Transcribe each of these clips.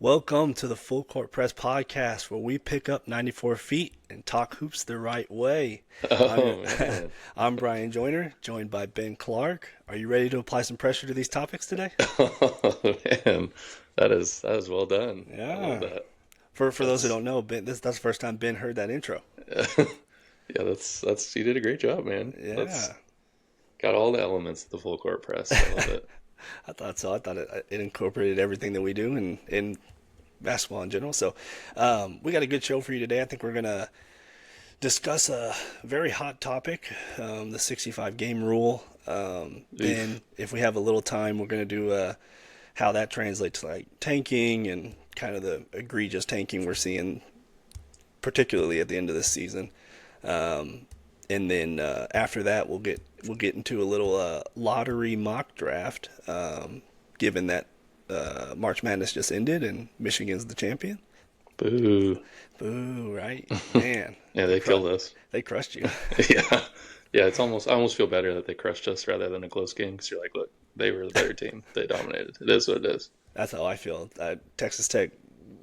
Welcome to the Full Court Press podcast, where we pick up 94 feet and talk hoops the right way. I'm, Oh man. I'm Bryan Joyner, joined by Ben Clarke. Are you ready to apply some pressure to these topics today? Oh man. That is well done. I love Yeah. that. For those who That's don't know, Ben, that's the first time Ben heard that intro. yeah, that's you did a great job, man. That's Yeah, got all the elements of the full court press. I love it. I thought so. I thought it incorporated everything that we do in basketball in general. So we got a good show for you today. I think we're going to discuss a very hot topic, the 65 game rule. Oof. Then, if we have a little time, we're going to do how that translates to like tanking and kind of the egregious tanking we're seeing, particularly at the end of this season. And then after that, we'll get into a little lottery mock draft, given that March Madness just ended and Michigan's the champion. Boo. Boo, right? Man, Yeah, they they cru- killed us. they crushed you. Yeah. Yeah, I almost feel better that they crushed us rather than a close game because you're like, look, they were the better team. They dominated. It is what it is. That's how I feel. Texas Tech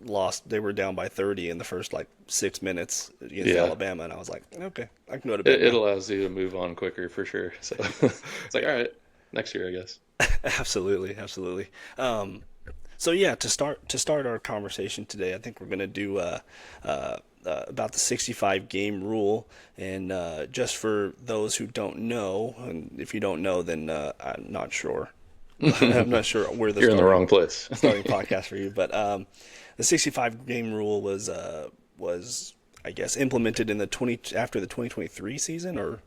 lost. They were down by 30 in the first like 6 minutes against Yeah. Alabama, and I was like, okay, I can go to bed It now. allows you to move on quicker for sure. So it's like, all right, next year, I guess. Absolutely, absolutely. So yeah, to start our conversation today, I think we're gonna do about the 65 game rule, and just for those who don't know, and if you don't know, then I'm not sure. I'm not sure where the You're in the wrong place. starting podcast for you, but the 65 game rule was I guess implemented in the 20 after the 2023 season or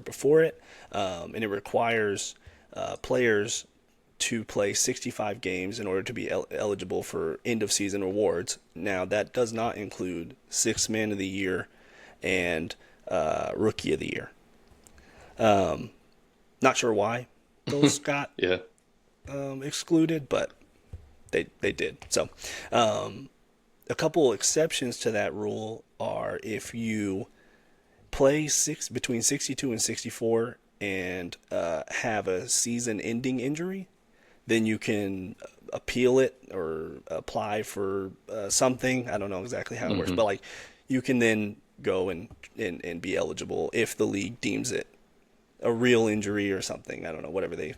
before it, and it requires players to play 65 games in order to be eligible for end of season awards. Now that does not include Sixth Man of the Year and Rookie of the Year. Not sure why those got Yeah. excluded, but they did. So a couple exceptions to that rule are if you play between 62 and 64 and have a season-ending injury, then you can appeal it or apply for something. I don't know exactly how it works, Hmm. but like you can then go and be eligible if the league deems it a real injury or something. I don't know, whatever they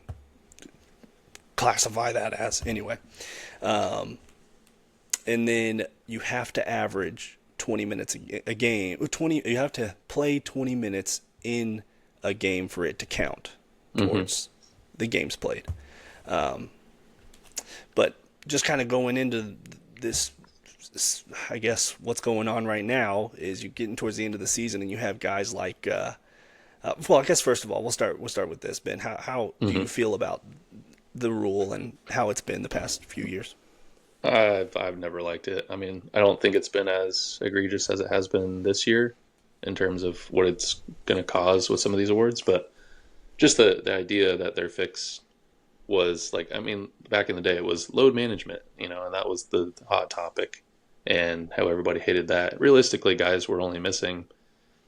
classify that as. Anyway, and then you have to average 20 minutes a game. 20. You have to play 20 minutes in a game for it to count Hmm. towards the games played. But just kind of going into this, I guess what's going on right now is you're getting towards the end of the season, and you have guys like. Well, I guess first of all, we'll start with this, Ben. How do Hmm. you feel about the rule and how it's been the past few years? I've never liked it. I mean, I don't think it's been as egregious as it has been this year in terms of what it's going to cause with some of these awards, but just the idea that their fix was like, I mean, back in the day it was load management, and that was the hot topic and how everybody hated that. Realistically, guys were only missing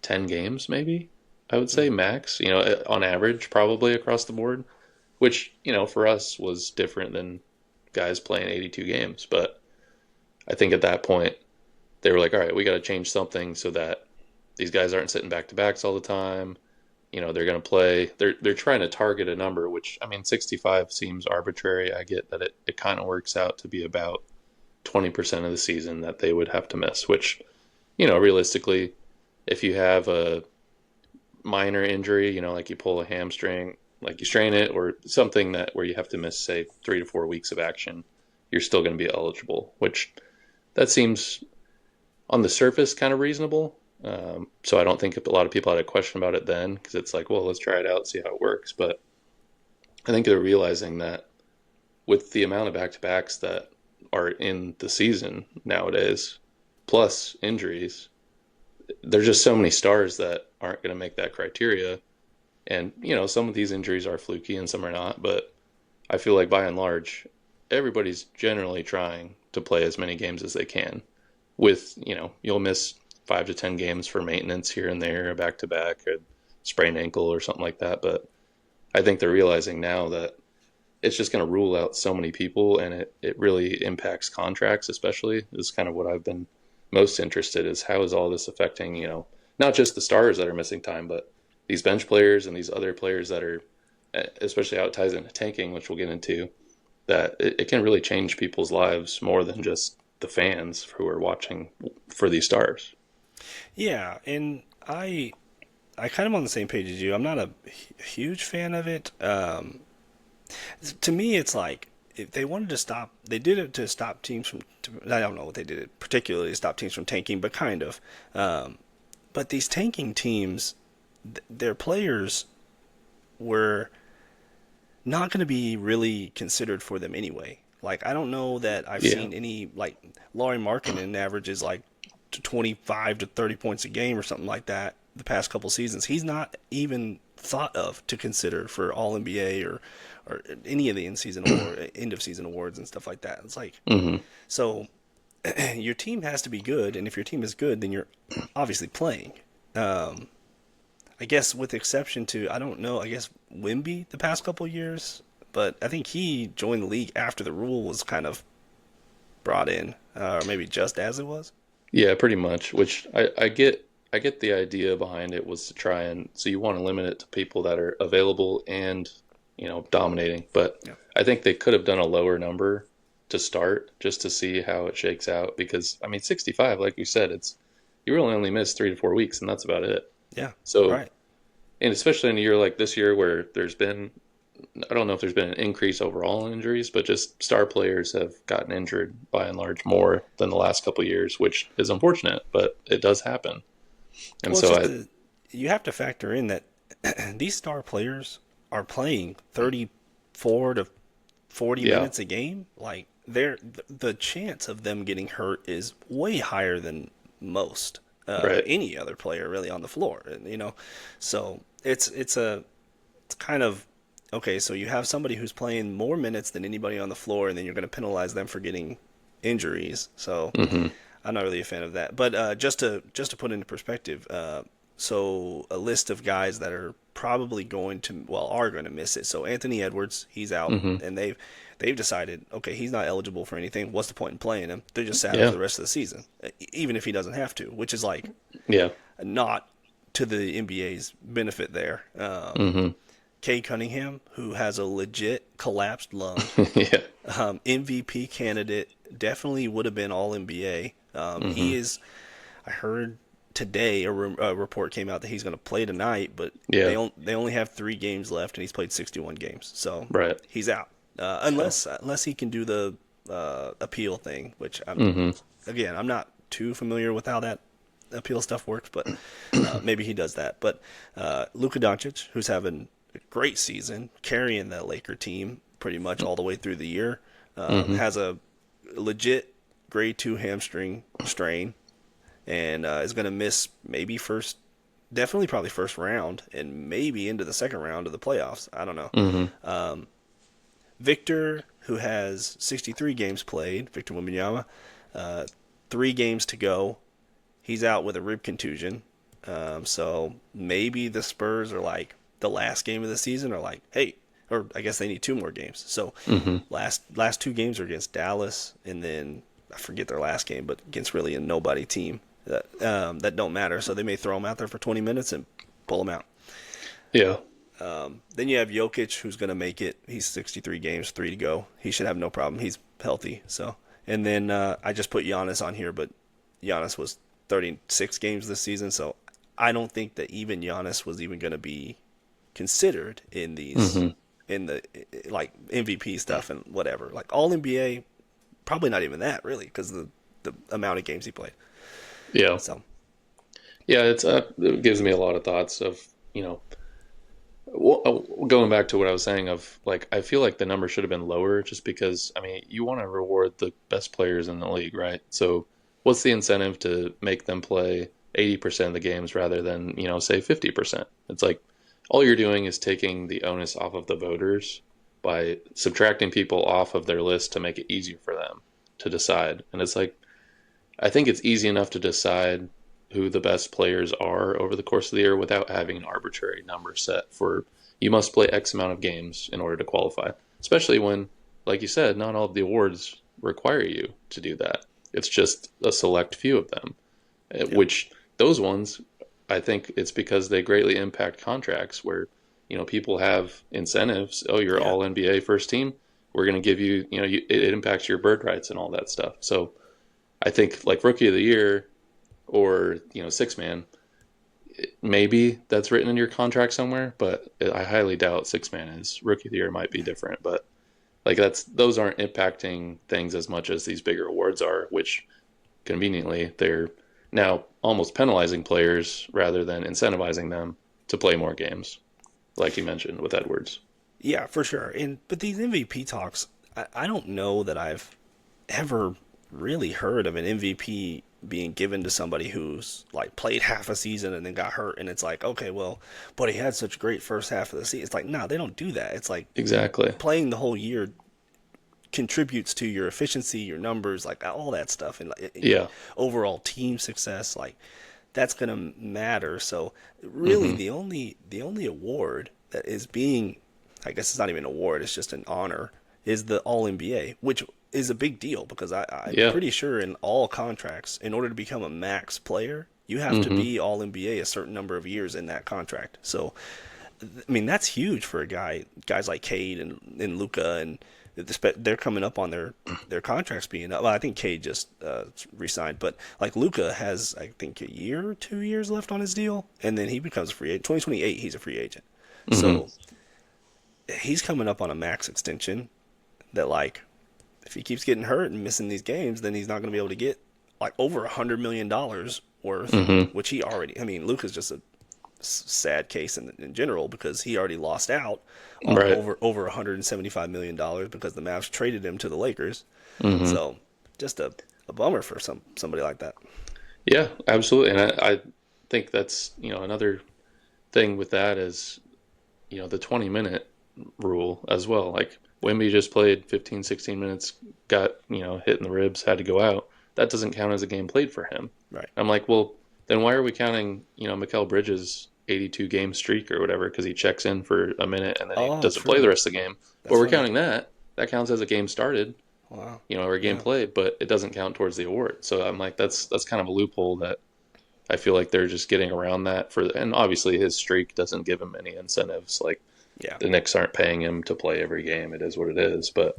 10 games maybe, I would say max, on average probably across the board, which, for us was different than guys playing 82 games. But I think at that point, they were like, all right, we got to change something so that these guys aren't sitting back to backs all the time. They're going to play. They're trying to target a number, which, I mean, 65 seems arbitrary. I get that it kind of works out to be about 20% of the season that they would have to miss, which, realistically, if you have a minor injury, like you pull a hamstring, like you strain it, or something that where you have to miss, say, 3 to 4 weeks of action, you're still going to be eligible, which that seems on the surface kind of reasonable. So I don't think a lot of people had a question about it then because it's like, well, let's try it out, see how it works. But I think they're realizing that with the amount of back to backs that are in the season nowadays, plus injuries, there's just so many stars that aren't going to make that criteria. And, some of these injuries are fluky and some are not. But I feel like by and large, everybody's generally trying to play as many games as they can. With, you'll miss 5 to 10 games for maintenance here and there, a back to back, a sprained ankle or something like that. But I think they're realizing now that it's just going to rule out so many people, and it really impacts contracts, especially, is kind of what I've been most interested is how is all this affecting, not just the stars that are missing time, but these bench players and these other players that are, especially how it ties into tanking, which we'll get into, that it can really change people's lives more than just the fans who are watching for these stars. Yeah, and I kind of on the same page as you. I'm not a huge fan of it. To me, it's like if they wanted to stop, they did it to stop teams from. I don't know what they did it particularly to stop teams from tanking, but kind of. But these tanking teams, their players were not going to be really considered for them anyway. Like I don't know that I've Yeah. seen any like Laurie Markkinen averages like to 25 to 30 points a game or something like that the past couple seasons. He's not even thought of to consider for All NBA or any of the in season or end of season awards and stuff like that. It's like Hmm. so your team has to be good, and if your team is good, then you're obviously playing. Um, I guess with exception to I don't know. I guess Wimby the past couple years, but I think he joined the league after the rule was kind of brought in, or maybe just as it was. Yeah, pretty much. Which I get the idea behind it was to try and so you want to limit it to people that are available and dominating. But Yeah. I think they could have done a lower number to start just to see how it shakes out. Because I mean, 65, like you said, it's you really only miss 3 to 4 weeks, and that's about it. Yeah. So, Right. and especially in a year like this year where there's been I don't know if there's been an increase overall in injuries, but just star players have gotten injured by and large more than the last couple of years, which is unfortunate, but it does happen. And Well, it's so just I, you have to factor in that these star players are playing 34 to 40 yeah, minutes a game. Like the chance of them getting hurt is way higher than most right. any other player really on the floor. So it's kind of okay. So you have somebody who's playing more minutes than anybody on the floor, and then you're going to penalize them for getting injuries. So Hmm. I'm not really a fan of that. But just to put into perspective, so a list of guys that are probably going to are going to miss it. So Anthony Edwards, he's out, Hmm. and they've decided okay, he's not eligible for anything. What's the point in playing him? They just sat him for Yeah, the rest of the season, even if he doesn't have to, which is like yeah. not to the NBA's benefit there. Hmm. Kay Cunningham, who has a legit collapsed lung, Yeah. MVP candidate, definitely would have been All NBA. Hmm. He is. I heard today a report came out that he's going to play tonight, but Yeah. they only have 3 games left, and he's played 61 games, so Right. he's out. So, Unless he can do the appeal thing, which hmm. I'm not too familiar with how that appeal stuff works, but maybe he does that. But Luka Doncic, who's having a great season, carrying that Laker team pretty much all the way through the year, Hmm. has a legit grade 2 hamstring strain, and is going to miss definitely probably first round, and maybe into the second round of the playoffs. I don't know. Hmm. Victor, who has 63 games played, Victor Wembanyama, 3 games to go. He's out with a rib contusion. So maybe the Spurs are like the last game of the season are like, hey, or I guess they need 2 more games. So Hmm. last 2 games are against Dallas, and then I forget their last game, but against really a nobody team that don't matter. So they may throw him out there for 20 minutes and pull him out. Yeah. Then you have Jokic, who's going to make it. He's 63 games, 3 to go. He should have no problem. He's healthy. So, and then I just put Giannis on here, but Giannis was 36 games this season, so I don't think that even Giannis was even going to be considered in these Hmm. in the like MVP stuff and whatever. Like All NBA, probably not even that really, because the amount of games he played. Yeah. So Yeah. It gives me a lot of thoughts of, you know, going back to what I was saying of like I feel like the number should have been lower just because I mean you want to reward the best players in the league, right? So what's the incentive to make them play 80% of the games rather than say 50%? It's like all you're doing is taking the onus off of the voters by subtracting people off of their list to make it easier for them to decide. And it's like I think it's easy enough to decide who the best players are over the course of the year without having an arbitrary number set for you must play X amount of games in order to qualify. especially when, like you said, not all of the awards require you to do that. It's just a select few of them, Yep. which those ones, I think it's because they greatly impact contracts where, people have incentives. Oh, you're Yeah. all NBA first team. We're going to give you, it impacts your bird rights and all that stuff. So I think like rookie of the year or, six man, maybe that's written in your contract somewhere, but I highly doubt six man is. Rookie of the year might be different, but like those aren't impacting things as much as these bigger awards are, which conveniently they're now almost penalizing players rather than incentivizing them to play more games, like you mentioned with Edwards. Yeah, for sure. And but these MVP talks, I don't know that I've ever really heard of an MVP being given to somebody who's like played half a season and then got hurt, and it's like, okay, well, but he had such a great first half of the season. It's like, no, they don't do that. It's like Exactly. playing the whole year contributes to your efficiency, your numbers, like all that stuff, and your Yeah. overall team success. Like that's gonna matter. So really, Hmm. the only award that is being, I guess it's not even an award, it's just an honor, is the All NBA, which is a big deal because I'm Yeah. pretty sure in all contracts, in order to become a max player, you have to Hmm. be All NBA a certain number of years in that contract. So I mean, that's huge for guys like Cade and Luca, and they're coming up on their contracts being up. Well, I think Cade just resigned, but like Luca has, I think, a year or 2 years left on his deal, and then he becomes a free agent. 2028, he's a free agent. Hmm. So he's coming up on a max extension that, like, if he keeps getting hurt and missing these games, then he's not going to be able to get like over $100 million worth, Hmm. which he already. I mean, Luca's just a sad case in general because he already lost out on Right. over $175 million because the Mavs traded him to the Lakers. Hmm. So just a bummer for somebody like that. Yeah, absolutely. And I think that's, another thing with that is, the 20-minute rule as well. Like Wemby just played 15, 16 minutes, got, hit in the ribs, had to go out. That doesn't count as a game played for him. Right. I'm like, well, then why are we counting, Mikal Bridges' 82 game streak or whatever because he checks in for a minute and then he Oh, doesn't play true. the rest of the game? But That's we're right. counting that. That counts as a game started, Wow. or a game Yeah. played, but it doesn't count towards the award. So I'm like, that's kind of a loophole that I feel like they're just getting around that and obviously his streak doesn't give him any incentives. Like Yeah. the Knicks aren't paying him to play every game. It is what it is. But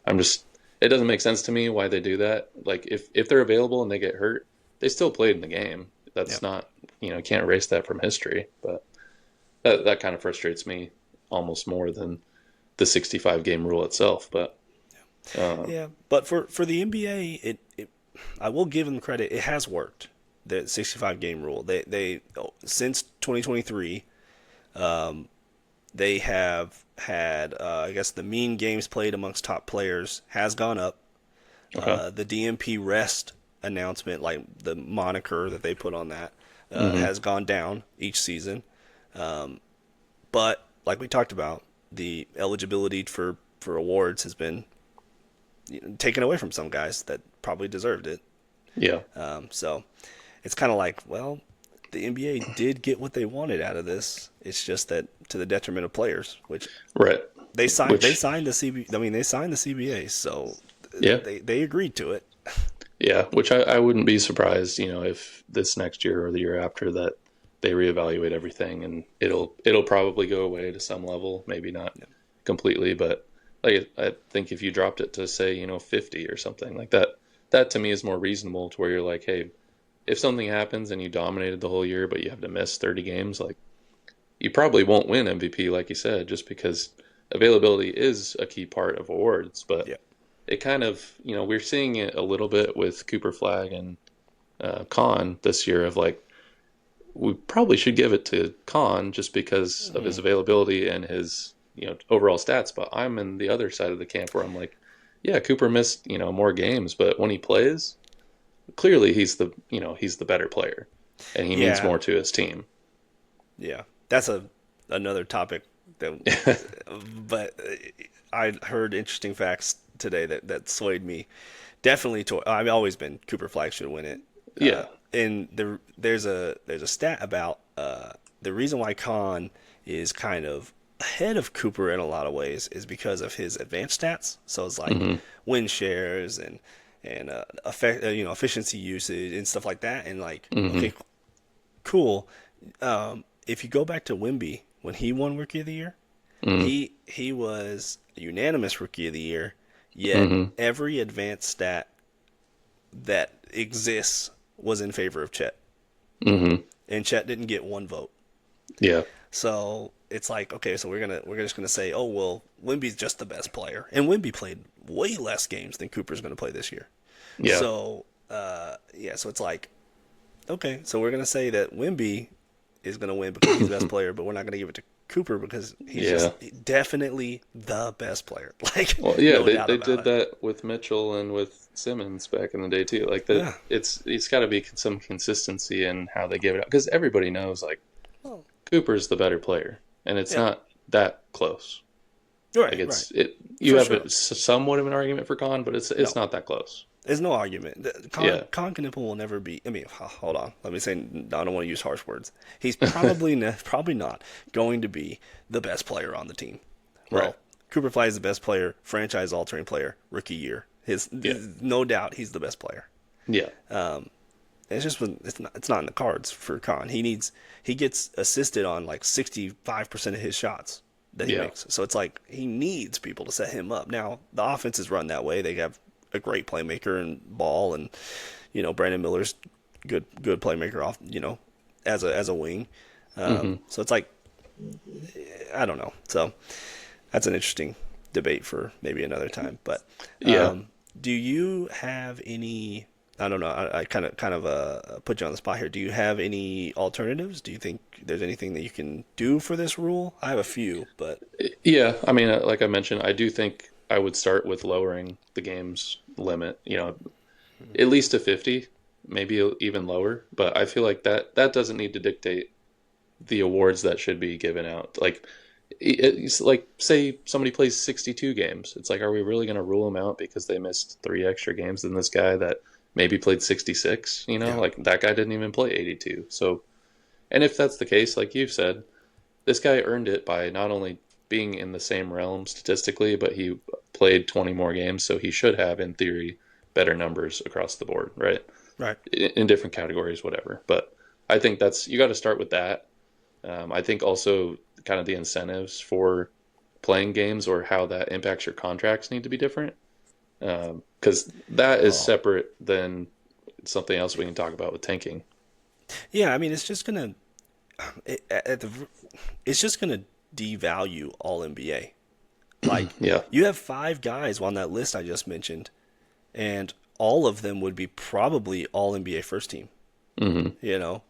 I'm just, it doesn't make sense to me why they do that. Like if they're available and they get hurt, they still played in the game. Yeah. That's not, can't erase that from history. But that kind of frustrates me almost more than the 65 game rule itself. But Yeah. But for the NBA, I will give them credit. It has worked. The 65 game rule. They since 2023. They have had, I guess, the mean games played amongst top players has gone up. okay. The DMP rest announcement, like the moniker that they put on that, Hmm. has gone down each season. But like we talked about, the eligibility for awards has been taken away from some guys that probably deserved it. Yeah. So it's kind of like, well, the NBA did get what they wanted out of this. It's just that to the detriment of players, which Right. they Which, signed the CB. I mean, they signed the CBA, so yeah. they agreed to it. Yeah, which I wouldn't be surprised, if this next year or the year after that they reevaluate everything and it'll probably go away to some level, maybe not completely, but like I think if you dropped it to say, 50 or something like that, that to me is more reasonable to where you're like, hey, if something happens and you dominated the whole year but you have to miss 30 games, like you probably won't win MVP like you said just because availability is a key part of awards, but Yeah, it kind of, we're seeing it a little bit with Cooper Flag and Khan this year of like, we probably should give it to Khan just because of his availability and his, overall stats. But I'm in the other side of the camp where I'm like, yeah, Cooper missed, more games, but when he plays, clearly he's the better player and he means yeah, more to his team. yeah. That's another topic that, but I heard interesting facts today that swayed me. Definitely, to I've always been Cooper Flag should win it. Yeah. And there's a stat about the reason why Khan is kind of ahead of Cooper in a lot of ways is because of his advanced stats. So it's like Hmm. win shares and effect, efficiency usage and stuff like that. And like, Hmm. okay, cool. If you go back to Wimby when he won Rookie of the Year, Hmm. he was a unanimous Rookie of the Year. Yet Hmm. every advanced stat that exists was in favor of Chet, Hmm. and Chet didn't get one vote. Yeah. So it's like, okay, so we're just gonna say, oh well, Wimby's just the best player, and Wimby played way less games than Cooper's gonna play this year. Yeah. So yeah, so it's like, okay, so we're gonna say that Wimby is gonna win because he's the best player, but we're not gonna give it to Cooper because he's Yeah. just definitely the best player, like Well, yeah, no they doubt they about did it. that with Mitchell and with Simmons back in the day too. Like that, Yeah. it's got to be some consistency in how they give it out because everybody knows like Well, Cooper's the better player, and it's yeah. not that close. Like Right. Right. it you For have sure. somewhat of an argument for Khan, but it's No. not that close. There's no argument. Yeah. Con Knuckle will never be. I mean, hold on. Let me say. I don't want to use harsh words. He's probably not going to be the best player on the team. Right. Well, Cooper Fly is the best player, franchise altering player, rookie year. Yeah. No doubt he's the best player. Yeah. It's not in the cards for Con. He gets assisted on like 65% of his shots that he Yeah. makes. So it's like he needs people to set him up. Now the offense is run that way. They have a great playmaker and Ball, and Brandon Miller's good playmaker off as a wing. Hmm. So it's like I don't know. So that's an interesting debate for maybe another time. But Yeah. do you have any? I don't know. I kind of put you on the spot here. Do you have any alternatives? Do you think there's anything that you can do for this rule? I have a few, but Yeah. I mean, like I mentioned, I do think I would start with lowering the game's limit. At least to 50, maybe even lower. But I feel like that doesn't need to dictate the awards that should be given out. Like, it's like say somebody plays 62 games. It's like, are we really going to rule them out because they missed 3 extra games than this guy that maybe played 66? yeah, Like that guy didn't even play 82. So, and if that's the case, like you've said, this guy earned it by not only being in the same realm statistically, but he played 20 more games, so he should have, in theory, better numbers across the board, right? right. In different categories, whatever. But I think you got to start with that. I think also kind of the incentives for playing games or how that impacts your contracts need to be different, because that is Oh, separate than something else we can talk about with tanking. yeah. I mean, it's just gonna it, at the it's just gonna devalue all NBA. Like Yeah. you have 5 guys on that list I just mentioned, and all of them would be probably all NBA first team. Hmm. You know,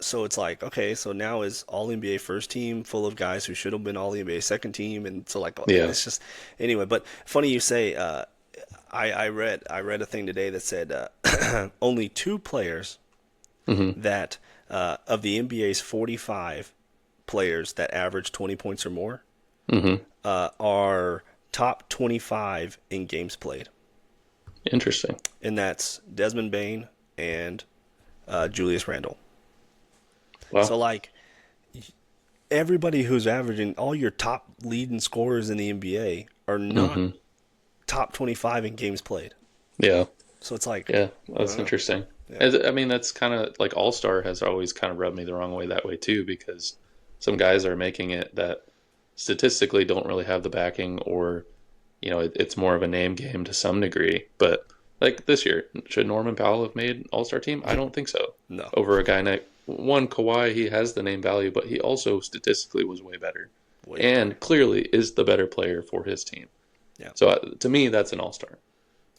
so it's like, okay, so now is all NBA first team full of guys who should have been all NBA second team, and so like Yeah. it's just anyway. But funny you say. I read a thing today that said only 2 players Hmm. that of the NBA's 45 players that average 20 points or more Hmm. are top 25 in games played, Interesting. and that's Desmond Bain and Julius Randle. Wow. So like everybody who's averaging all your top leading scorers in the NBA are not Hmm. top 25 in games played. Yeah. So it's like Yeah, I don't that's know. interesting. Yeah. I mean, that's kind of like All Star has always kind of rubbed me the wrong way that way too, because some guys are making it that statistically don't really have the backing, or it's more of a name game to some degree. But like this year, should Norman Powell have made All Star team? I don't think so. No. Over a guy like one Kawhi, he has the name value, but he also statistically was way better, Way better. and clearly is the better player for his team. Yeah. So to me, that's an All Star.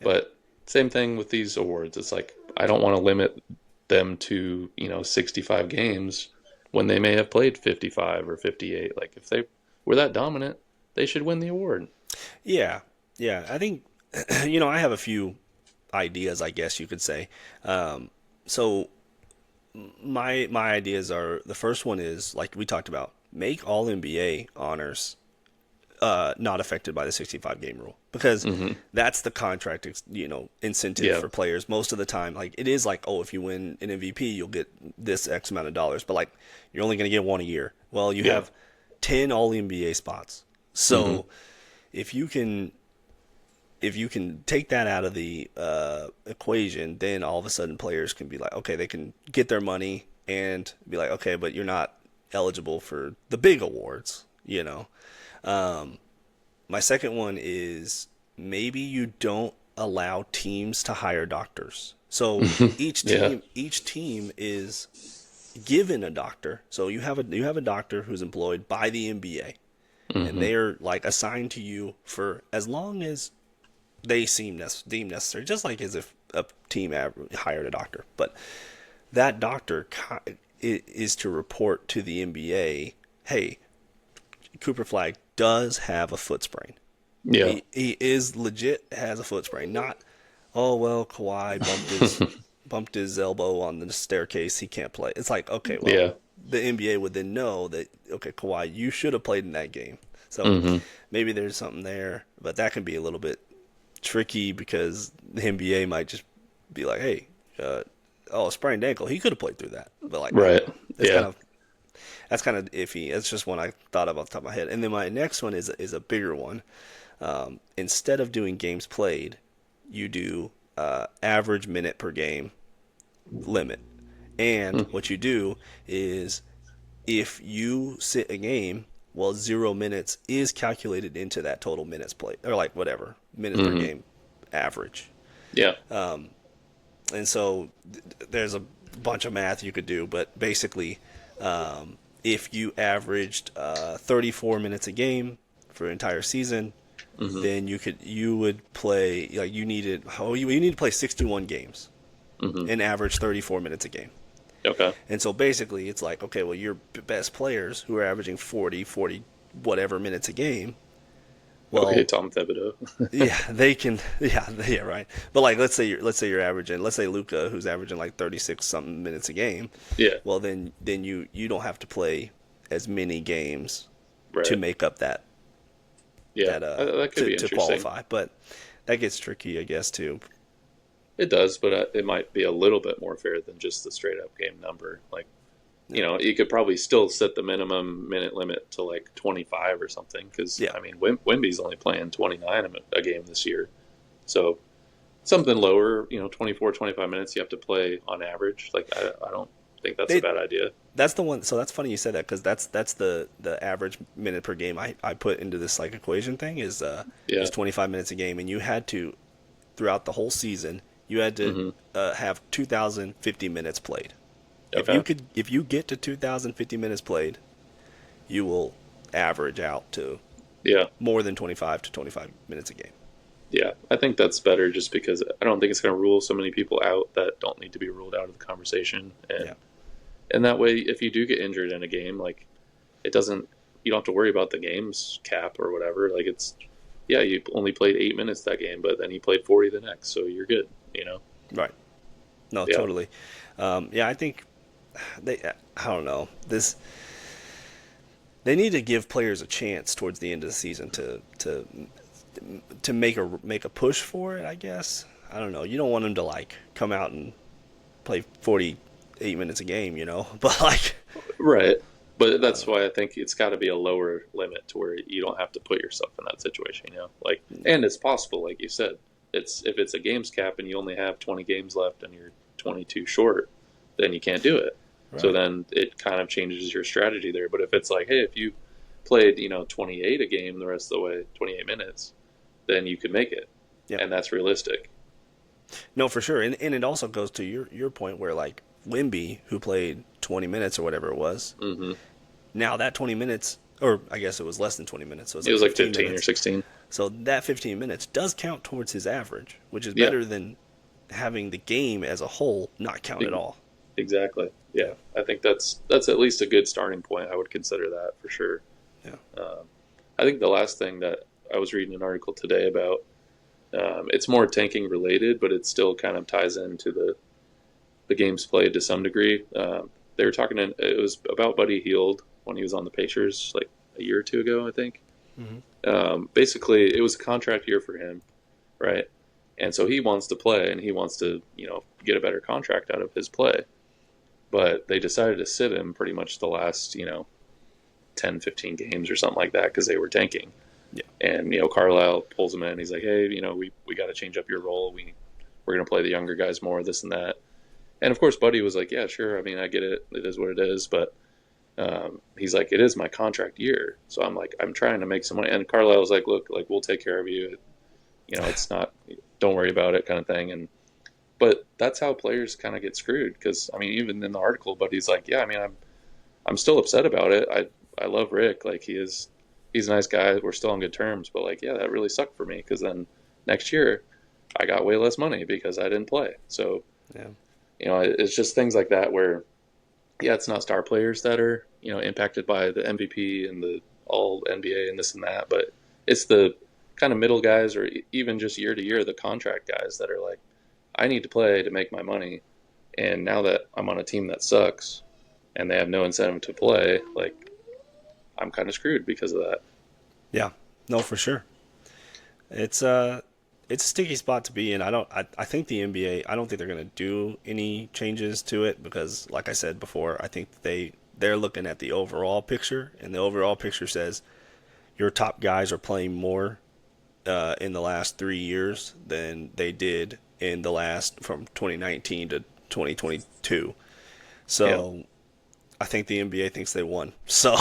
Yeah. But same thing with these awards. It's like I don't want to limit them to 65 games when they may have played 55 or 58. Like if they were that dominant, they should win the award. Yeah. Yeah. I think I have a few ideas, I guess you could say. So my ideas are, the first one is like we talked about, make all NBA honors not affected by the 65 game rule, because Hmm. that's the contract incentive Yeah. for players most of the time. Like it is like, oh, if you win an MVP you'll get this X amount of dollars, but like you're only going to get one a year. Well, you Yeah. have 10 All NBA spots. So if you can take that out of the equation, then all of a sudden players can be like, okay, they can get their money and be like, okay, but you're not eligible for the big awards, you know. My second one is maybe you don't allow teams to hire doctors. So Yeah. each team is given a doctor. So you have a doctor who's employed by the NBA, and Hmm. they're like assigned to you for as long as they deem necessary, just like as if a team hired a doctor. But that doctor is to report to the NBA, hey, Cooper Flag does have a foot sprain. Yeah. He is legit has a foot sprain. Not, oh well, Kawhi bumped his elbow on the staircase. He can't play. It's like, okay, well, Yeah. the NBA would then know that, okay, Kawhi, you should have played in that game. So Hmm. maybe there's something there, but that can be a little bit tricky because the NBA might just be like, hey, oh, sprained ankle. He could have played through that, but like, I don't Right. know. Yeah. That's kind of iffy. It's just one I thought of off the top of my head. And then my next one is a bigger one. Instead of doing games played, you do average minute per game limit. And Mm. what you do is if you sit a game, well, 0 minutes is calculated into that total minutes played, or like whatever, minutes per Hmm. game average. Yeah. And so there's a bunch of math you could do, but basically, if you averaged 34 minutes a game for an entire season, Hmm. then you would play like you need to play 61 games Hmm. and average 34 minutes a game. Okay. And so basically, it's like, okay, well, your best players who are averaging 40 whatever minutes a game, Okay, well, Tom Thibodeau. yeah, they can. Yeah, right. But like, let's say you're averaging, let's say Luca, who's averaging like 36 something minutes a game. Yeah. Well, then you don't have to play as many games to Right. make up Yeah. that That could be to interesting. qualify. But that gets tricky, I guess, too. It does, but it might be a little bit more fair than just the straight up game number. Like, Yeah. you could probably still set the minimum minute limit to like 25 or something. Because, Yeah. I mean, Wimby's only playing 29 a game this year. So something lower, 24, 25 minutes you have to play on average. Like, I don't think that's a They bad idea. That's the one. So that's funny you said that because that's the average minute per game I put into this like equation thing Yeah. is 25 minutes a game, and you had to throughout the whole season you had to Hmm. have 2,050 minutes played. Okay. If you get to 2,050 minutes played, you will average out to Yeah. more than 25 to 25 minutes a game. Yeah. I think that's better just because I don't think it's going to rule so many people out that don't need to be ruled out of the conversation. Yeah. And that way, if you do get injured in a game, like it doesn't, you don't have to worry about the game's cap or whatever. Like yeah, you only played 8 minutes that game, but then you played 40 the next, so you're good. Right. No, Yeah. totally. Yeah, I think I don't know this. They need to give players a chance towards the end of the season to make a push for it. I guess I don't know. You don't want them to like come out and play 48 minutes a game, But like, Right. But that's why I think it's got to be a lower limit to where you don't have to put yourself in that situation. Like, and it's possible, like you said, if it's a games cap and you only have 20 games left and you're 22 short, then you can't do it. So right? then it kind of changes your strategy there. But if it's like, hey, if you played, 28 a game the rest of the way, 28 minutes, then you could make it. Yeah. And that's realistic. No, for sure. And it also goes to your point where like Wimby, who played 20 minutes or whatever it was, Hmm. now that 20 minutes, or I guess it was less than 20 minutes, so It was like 15 or minutes. 16. So that 15 minutes does count towards his average, which is Yeah, better than having the game as a whole not count at e- all. exactly. Yeah, Yeah, I think that's at least a good starting point. I would consider that for sure. yeah, I think the last thing that I was reading an article today about, it's more tanking related, but it still kind of ties into the games played to some degree. They were talking, it was about Buddy Hield when he was on the Pacers like a year or two ago, I think. hmm Basically, it was a contract year for him, right? And so he wants to play and he wants to, get a better contract out of his play. But they decided to sit him pretty much the last, 10, 15 games or something like that because they were tanking. Yeah. And, Carlisle pulls him in. He's like, hey, we got to change up your role. We're going to play the younger guys more, this and that. And of course, Buddy was like, yeah, sure. I mean, I get it. It is what it is. But he's like, it is my contract year. So I'm like, I'm trying to make some money. And Carlisle was like, look, like, we'll take care of you. It's not, don't worry about it kind of thing. But that's how players kind of get screwed. Because, I mean, even in the article, Buddy's like, yeah, I mean, I'm still upset about it. I love Rick. Like, he's a nice guy. We're still on good terms. But, like, yeah, that really sucked for me. Because then next year, I got way less money because I didn't play. So, Yeah. It's just things like that where, yeah, it's not star players that are, impacted by the MVP and the all NBA and this and that, but it's the kind of middle guys or even just year to year, the contract guys that are like, I need to play to make my money. And now that I'm on a team that sucks and they have no incentive to play, like, I'm kind of screwed because of that. Yeah. No, for sure. It's it's a sticky spot to be in. I think the NBA, I don't think they're going to do any changes to it because, like I said before, I think they're looking at the overall picture, and the overall picture says your top guys are playing more in the last 3 years than they did in the last from 2019 to 2022. Yeah. So I think the NBA thinks they won. So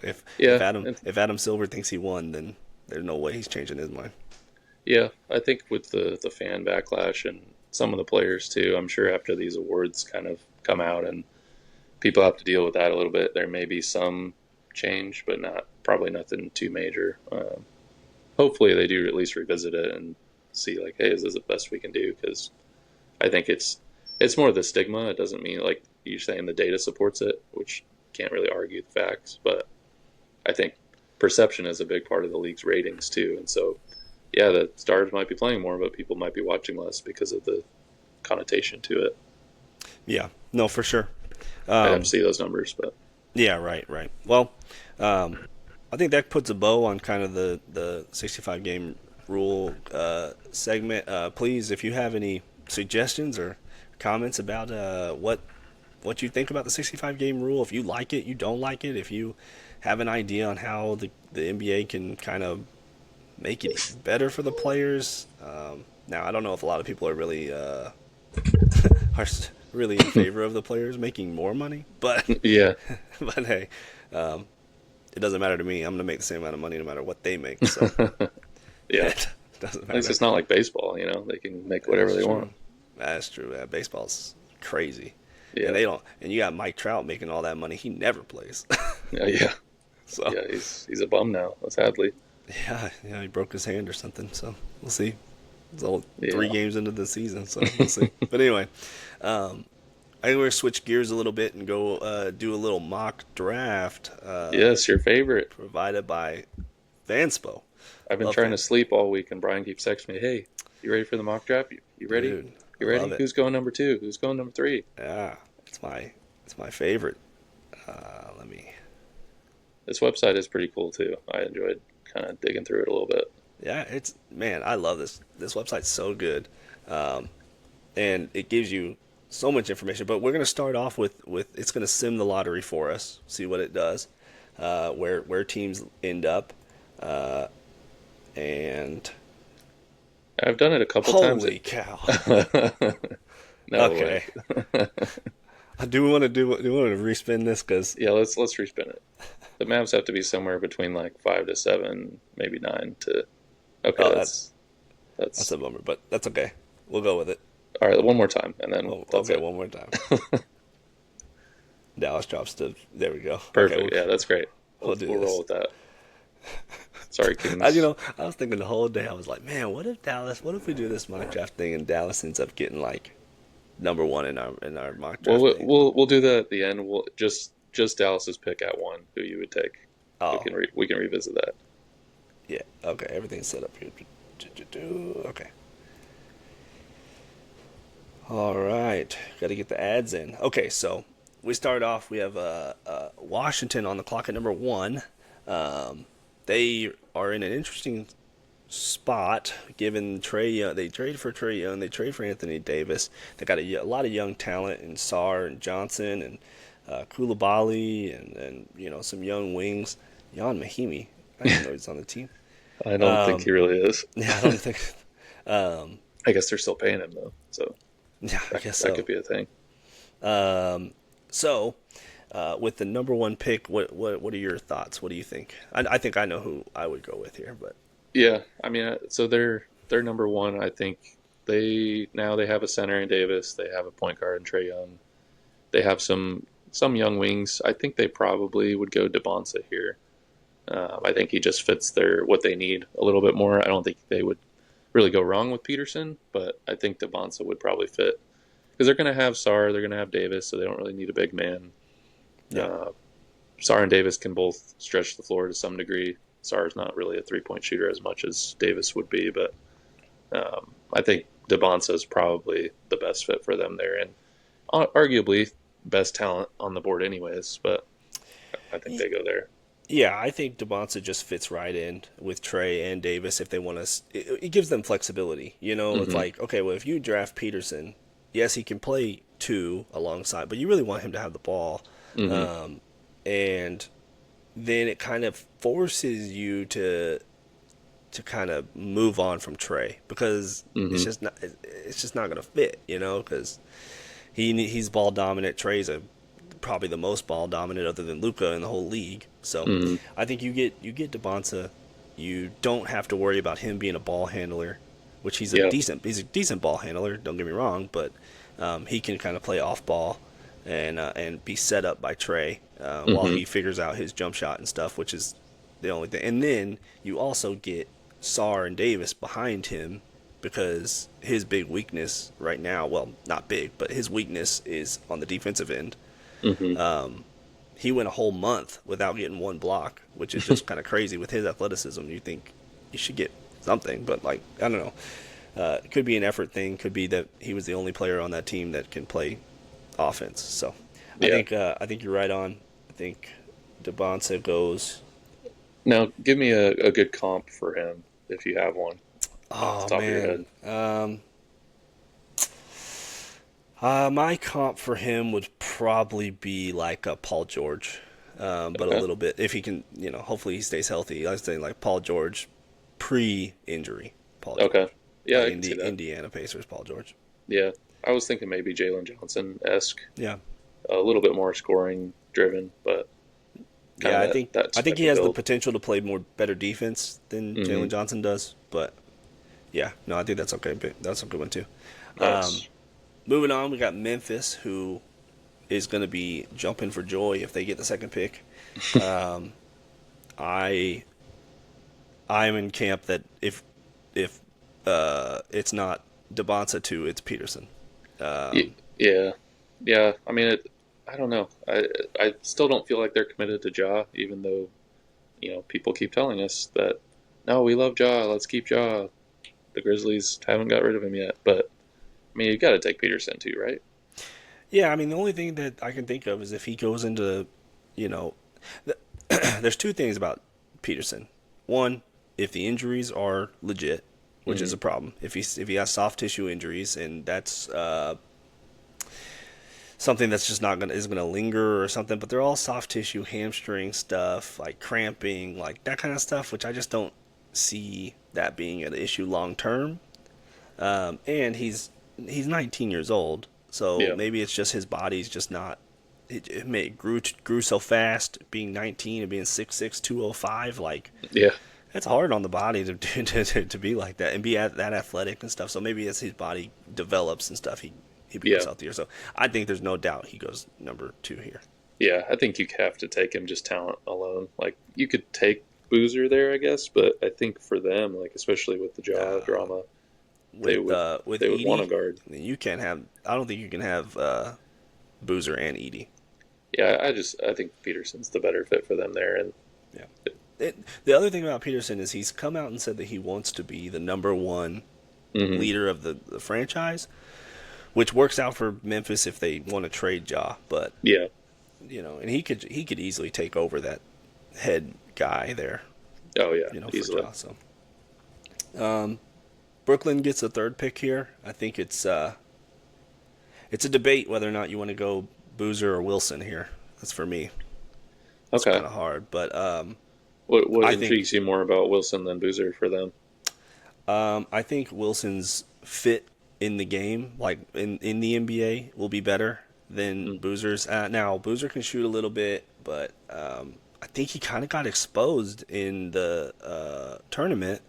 if Yeah. if Adam Silver thinks he won, then there's no way he's changing his mind. Yeah. I think with the fan backlash and some of the players too, I'm sure after these awards kind of come out and people have to deal with that a little bit, there may be some change, but probably nothing too major. Hopefully they do at least revisit it and see like, hey, is this the best we can do? Because I think it's more the stigma. It doesn't mean like you're saying the data supports it, which can't really argue the facts. But I think perception is a big part of the league's ratings too. And so, yeah, the stars might be playing more, but people might be watching less because of the connotation to it. Yeah, no, for sure. I'd have to see those numbers, but Yeah, right. Well, I think that puts a bow on kind of the 65 game rule segment. Please, if you have any suggestions or comments about what you think about the 65 game rule, if you like it, you don't like it, if you have an idea on how the NBA can kind of make it even better for the players. Now, I don't know if a lot of people are really really in favor of the players making more money, but yeah, but hey, it doesn't matter to me. I'm gonna make the same amount of money no matter what they make. So yeah. it doesn't At matter. least it's not like baseball, they can make whatever That's they true. want. That's true. Yeah, baseball's crazy, Yeah, and they don't. And you got Mike Trout making all that money. He never plays. yeah. So Yeah, he's a bum now, sadly. yeah, he broke his hand or something. So we'll see. It's all Yeah. 3 games into the season, so we'll see. But anyway, I think we're gonna switch gears a little bit and go do a little mock draft. Yes, your favorite. Provided by Vanspo. I've been Love trying to Vanspo. sleep all week, and Brian keeps texting me, "Hey, you ready for the mock draft? You ready? Dude, You I ready? love it. Who's going number 2? Who's going number 3?" Yeah, it's my favorite. Let me. This website is pretty cool too. I enjoyed kind of digging through it a little bit. Yeah, I love this. This website's so good, and it gives you so much information. But we're gonna start off with it's gonna sim the lottery for us. See what it does, where teams end up, and I've done it a couple times. holy cow! No Okay, way. do we want to respin this? Because Yeah, let's respin it. The maps have to be somewhere between like 5 to 7, maybe 9 to. Okay, Oh, that's that's a bummer, but that's okay. We'll go with it. all right. One more time, and then Oh, that's okay, it. one more time. Dallas drops to. There we go. Perfect. Okay, Yeah, that's great. we'll do We'll this. roll with that. Sorry, Kings. I was thinking the whole day. I was like, man, what if we do this mock draft thing and Dallas ends up getting like number one in our mock draft Well, thing? we'll do that at the end. We'll just Dallas's pick at 1. Who you would take? Oh, We can revisit that. yeah. Okay, everything's set up here. Okay. All right, got to get the ads in. Okay, so we start off. We have Washington on the clock at number 1. They are in an interesting spot given Trey Young. They traded for Trey Young. They traded for Anthony Davis. They got a lot of young talent in Sarr and Johnson, and Koulibaly and some young wings. Jan Mahimi, I didn't know he was on the team. I don't think Um, he really is. yeah, I don't think. Um, I guess they're still paying him though, so yeah, I that guess that so. could be a thing. Um, so, with the number one pick, what are your thoughts? What do you think? I think I know who I would go with here, but Yeah, I mean, so they're number one. I think they have a center in Davis. They have a point guard in Trey Young. They have some young wings. I think they probably would go Debonsa here. I think he just fits their what they need a little bit more. I don't think they would really go wrong with Peterson, but I think Debonsa would probably fit because they're going to have Sarr, they're going to have Davis, so they don't really need a big man. yeah, Uh, Sarr and Davis can both stretch the floor to some degree. Sarr is not really a 3-point shooter as much as Davis would be, but I think Debonsa is probably the best fit for them there, and arguably best talent on the board, anyways. But I think they go there. yeah. I think Devonta just fits right in with Trey and Davis if they want to. It gives them flexibility. It's Hmm. like, okay, well, if you draft Peterson, yes, he can play two alongside, but you really want him to have the ball, Hmm. and then it kind of forces you to kind of move on from Trey because Hmm. it's just not gonna fit, because he's ball dominant. Trey's probably the most ball dominant other than Luka in the whole league. So Hmm. I think you get Debonsa. You don't have to worry about him being a ball handler, which Yeah. he's a decent ball handler. Don't get me wrong, but he can kind of play off ball and be set up by Trey while Hmm. he figures out his jump shot and stuff, which is the only thing. And then you also get Sarr and Davis behind him because his big weakness right now, well, not big, but his weakness is on the defensive end. Hmm. He went a whole month without getting one block, which is just kind of crazy with his athleticism. You think you should get something, but like I don't know. It could be an effort thing. Could be that he was the only player on that team that can play offense. So Yeah. I think you're right on. I think Debonsa goes. Now, give me a good comp for him if you have one off the Oh top of your man, head. my comp for him would probably be like a Paul George, but a Okay. little bit if he can, hopefully he stays healthy. I was saying like Paul George pre-injury, Paul Okay. George, Yeah, like I can see that. Indiana Pacers, Paul George. Yeah. I was thinking maybe Jalen Johnson esque, Yeah, a little bit more scoring driven, but kind yeah. of I that think that I think type he of has the build. potential to play better defense than Hmm. Jalen Johnson does. But yeah, no, I think that's okay. That's a good one too. Um, Nice. moving on, we got Memphis, who is going to be jumping for joy if they get the second pick. Um, I I'm in camp that if it's not Devonta two, it's Peterson. Yeah. Yeah. I mean, I don't know. I still don't feel like they're committed to Ja, even though people keep telling us that no, we love Ja. Let's keep Ja. The Grizzlies haven't got rid of him yet, but I mean, you got to take Peterson too, right? Yeah, I mean the only thing that I can think of is if he goes into, you know, th- there's two things about Peterson. One, if the injuries are legit, which is Hmm. a problem. If he has soft tissue injuries and that's something that's just not gonna is gonna linger or something, but they're all soft tissue hamstring stuff, like cramping, like that kind of stuff, which I just don't see that being an issue long term. And he's 19 years old, so Yeah. maybe it's just his body's just not. It grew so fast, being 19 and being 6'6", 205. Like Yeah. it's hard on the body to be like that and be that athletic and stuff. So maybe as his body develops and stuff, he becomes Yeah. healthier. So I think there's no doubt he goes number two here. Yeah. I think you have to take him just talent alone. Like you could take Boozer there, I guess, but I think for them, like especially with the jaw Uh, drama, they with would with they would want a Edie, guard. you can't have. I don't think you can have Boozer and Edie. Yeah, I think Peterson's the better fit for them there, and Yeah. The other thing about Peterson is he's come out and said that he wants to be the number one hmm. leader of the franchise, which works out for Memphis if they want to trade Ja. But Yeah. and he could easily take over that head guy there, Oh yeah, for easily. Ja. So Brooklyn gets a third pick here. I think it's a debate whether or not you want to go Boozer or Wilson here. That's for me. It's Okay. kind of hard, but What I think intrigues you more about Wilson than Boozer for them? I think Wilson's fit in the game, like in the NBA, will be better than Mm, Boozer's. Now Boozer can shoot a little bit, but I think he kind of got exposed in the tournament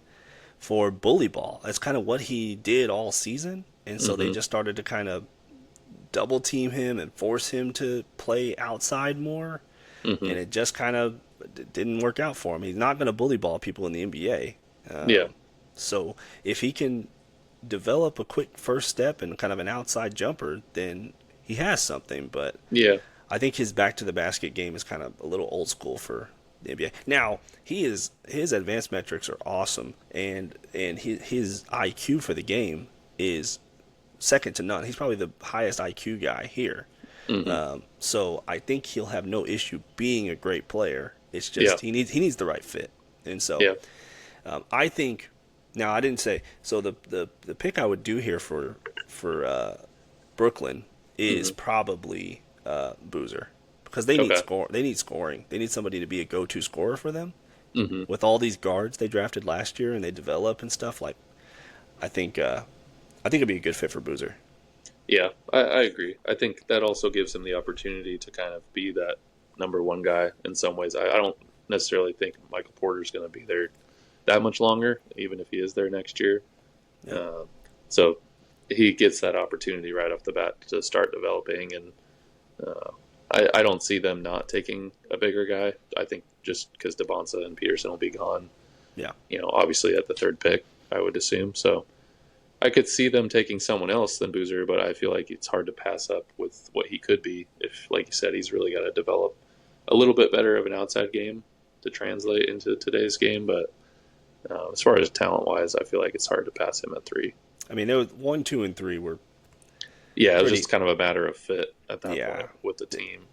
for bully ball. That's kind of what he did all season, and so they hmm just started to kind of double team him and force him to play outside more, hmm and it just kind of didn't work out for him. He's not going to bully ball people in the NBA. Yeah. So if he can develop a quick first step and kind of an outside jumper, then he has something. But Yeah. I think his back to the basket game is kind of a little old school for the NBA. Now his advanced metrics are awesome, and his IQ for the game is second to none. He's probably the highest IQ guy here. hmm So I think he'll have no issue being a great player. It's Yeah. just he needs the right fit, and so Yeah. I think. Now I didn't say so. The pick I would do here for Brooklyn is hmm probably Boozer because they need Okay. score. They need scoring. They need somebody to be a go-to scorer for them. hmm With all these guards they drafted last year and they develop and stuff, like I think I think it'd be a good fit for Boozer. Yeah, I agree. I think that also gives him the opportunity to kind of be that number one guy in some ways. I don't necessarily think Michael Porter's going to be there that much longer, even if he is there next year. Yep. Uh, so he gets that opportunity right off the bat to start developing, and I don't see them not taking a bigger guy. I think just because Devonsa and Peterson will be gone, Yeah. obviously at the third pick, I would assume. So I could see them taking someone else than Boozer, but I feel like it's hard to pass up with what he could be if, like you said, he's really got to develop a little bit better of an outside game to translate into today's game. But as far as talent wise, I feel like it's hard to pass him at three. I mean, there was 1, 2, and 3 were Yeah, it was pretty. just kind of a matter of fit at that Yeah. point with the team.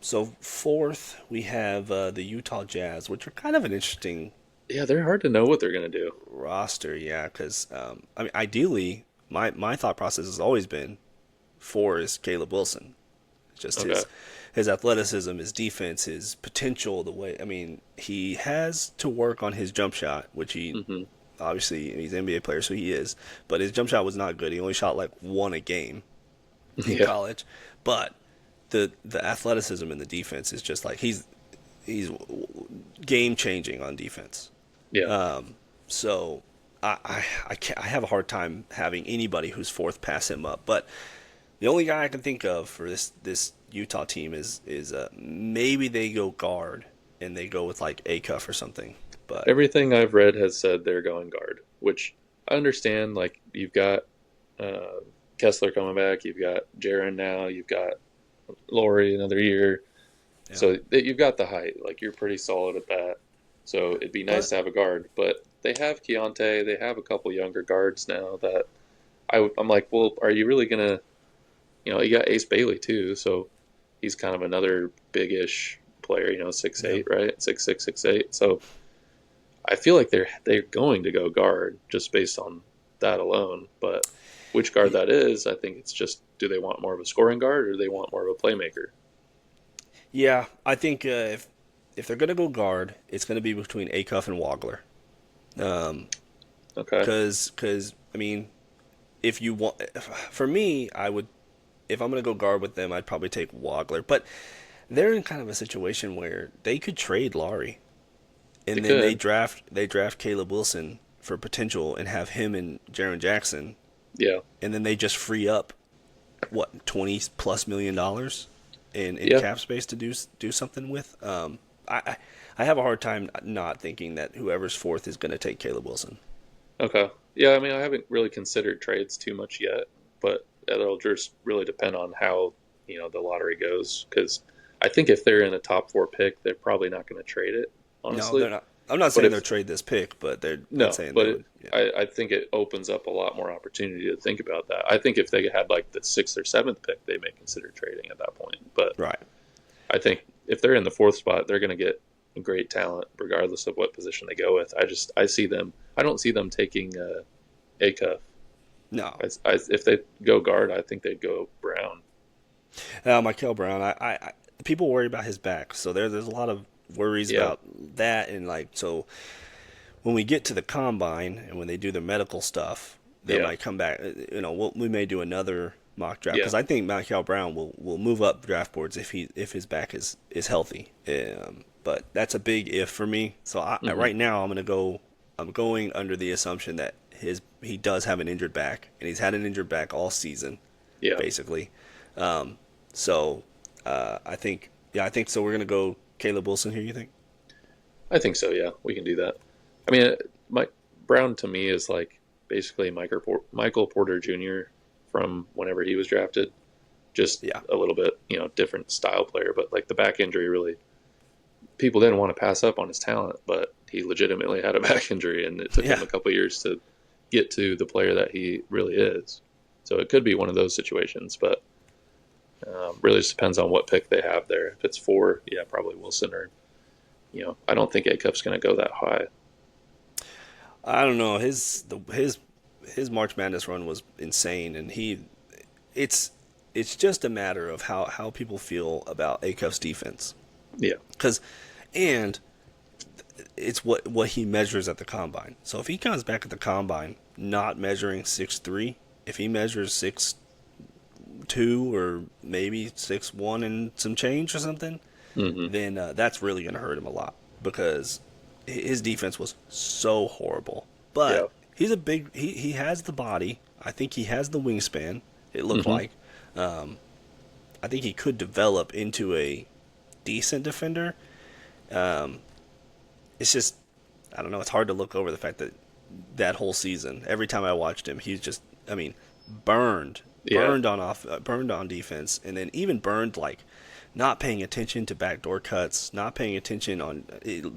So fourth we have the Utah Jazz, which are kind of an interesting Yeah, they're hard to know what they're going to do. roster. Yeah, because I mean, ideally, my thought process has always been 4 is Caleb Wilson. Just Okay. his athleticism, his defense, his potential. The way I mean, he has to work on his jump shot, which he hmm obviously he's an NBA player, so he is. But his jump shot was not good. He only shot like 1 a game in Yeah. college. But the athleticism and the defense is just like he's game changing on defense. Yeah. So I have a hard time having anybody who's fourth pass him up. But the only guy I can think of for this Utah team is maybe they go guard and they go with like a cuff or something. But Everything I've read has said they're going guard, which I understand. Like, you've got uh, Kessler coming back, you've got Jaron now, you've got Laurie another year. yeah, So you've got the height. Like, you're pretty solid at that. So it'd be nice but to have a guard. But they have Keontae. They have a couple younger guards now that I'm like, well, are you really going to, you got Ace Bailey too. So he's kind of another big-ish player, 6'8", yeah. right? 6'6", 6'8". So I feel like they're going to go guard just based on that alone. But which guard that is, I think it's just, do they want more of a scoring guard or do they want more of a playmaker? Yeah, I think if they're gonna go guard, it's gonna be between Acuff and Wagler. Okay. Because I mean, if you want, for me, I would if I'm gonna go guard with them, I'd probably take Wagler. But they're in kind of a situation where they could trade Laurie, They and then could. they draft Caleb Wilson for potential and have him and Jaron Jackson, Yeah. and then they just free up what $20+ million in Yeah. cap space to do something with. I have a hard time not thinking that whoever's fourth is going to take Caleb Wilson. Okay. Yeah, I mean, I haven't really considered trades too much yet, but it'll just really depend on how, the lottery goes. Because I think if they're in a top four pick, they're probably not going to trade it, No, they're honestly. not. I'm not But saying if they'll trade this pick, but they're no, not saying but they would. Yeah. I think it opens up a lot more opportunity to think about that. I think if they had like the sixth or seventh pick, they may consider trading at that point. But Right. I think if they're in the fourth spot, they're going to get great talent regardless of what position they go with. I see them. I don't see them taking a cuff. No. If they go guard, I think they'd go Brown. Michael Brown, people worry about his back, so there's a lot of worries Yeah. about that, and like so when we get to the combine and when they do the medical stuff, they Yeah. might come back. We may do another mock draft Yeah. because I think Michael Brown will move up draft boards if his back is healthy. But that's a big if for me. So Hmm. right now I'm going under the assumption that he does have an injured back and he's had an injured back all season Yeah. basically. Um, so I think so. We're gonna go Caleb Wilson here. You think? I think so. Yeah, we can do that. I mean, Mike Brown to me is like basically Michael Porter Jr. from whenever he was drafted. Just Yeah, a little bit, different style player, but like the back injury really, people didn't want to pass up on his talent, but he legitimately had a back injury, and it took him yeah. a couple years to get to the player that he really is. So it could be one of those situations, but really just depends on what pick they have there. If it's four, yeah, probably Wilson, or I don't think A Cup's going to go that high. I don't know. His March Madness run was insane, and it's it's just a matter of how people feel about Acuff's defense. Yeah, Because and it's what he measures at the combine. So if he comes back at the combine not measuring 6'3", if he measures 6'2" or maybe 6'1" and some change or something, hmm, then that's really going to hurt him a lot because his defense was so horrible. yeah, But he has the body. I think he has the wingspan. It looked hmm, like. I think he could develop into a decent defender. Um, it's just I don't know. It's hard to look over the fact that that whole season, every time I watched him, he's just I mean, burned, yeah, burned on defense, and then even burned like not paying attention to backdoor cuts, not paying attention on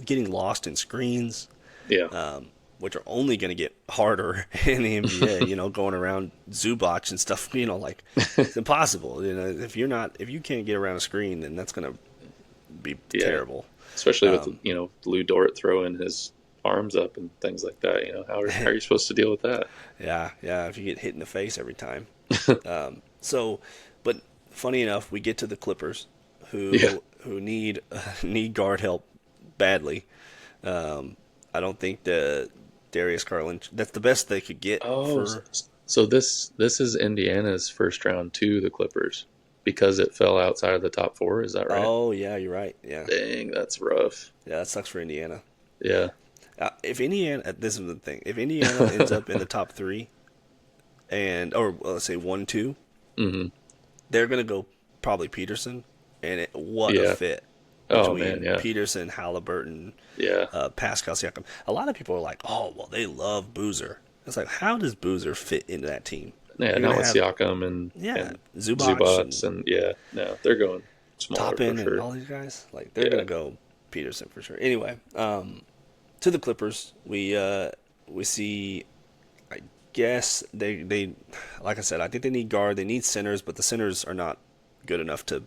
getting lost in screens, yeah, which are only going to get harder in the NBA. Going around Zubac and stuff. Like it's impossible. If you can't get around a screen, then that's going to be yeah. terrible. Especially with Um, Lou Dort throwing his arms up and things like that. How are you supposed to deal with that? yeah, yeah. If you get hit in the face every time. So, but funny enough, we get to the Clippers, Yeah. who need need guard help badly. I don't think the Darius Garland. That's the best they could get Oh, for. so this is Indiana's first round to the Clippers because it fell outside of the top four. Is that right? Oh yeah, you're right. Yeah, Dang, that's rough. yeah. That sucks for Indiana. Yeah. If Indiana, this is the thing. If Indiana ends up in the top three, let's say 1, 2, Hmm. they're gonna go probably Peterson, and what a Yeah. fit Oh man. between Yeah. Peterson, Halliburton, Yeah. Pascal Siakam. A lot of people are like, "Oh, well, they love Boozer." It's like, how does Boozer fit into that team? Yeah. You're Not gonna with have Siakam and yeah, and Zubac Zubats and and yeah. No, they're going smaller for Toppin and sure. all these guys. Like they're Yeah. gonna go Peterson for sure. Anyway, to the Clippers, we see. I guess they like I said, I think they need guard. They need centers, but the centers are not good enough to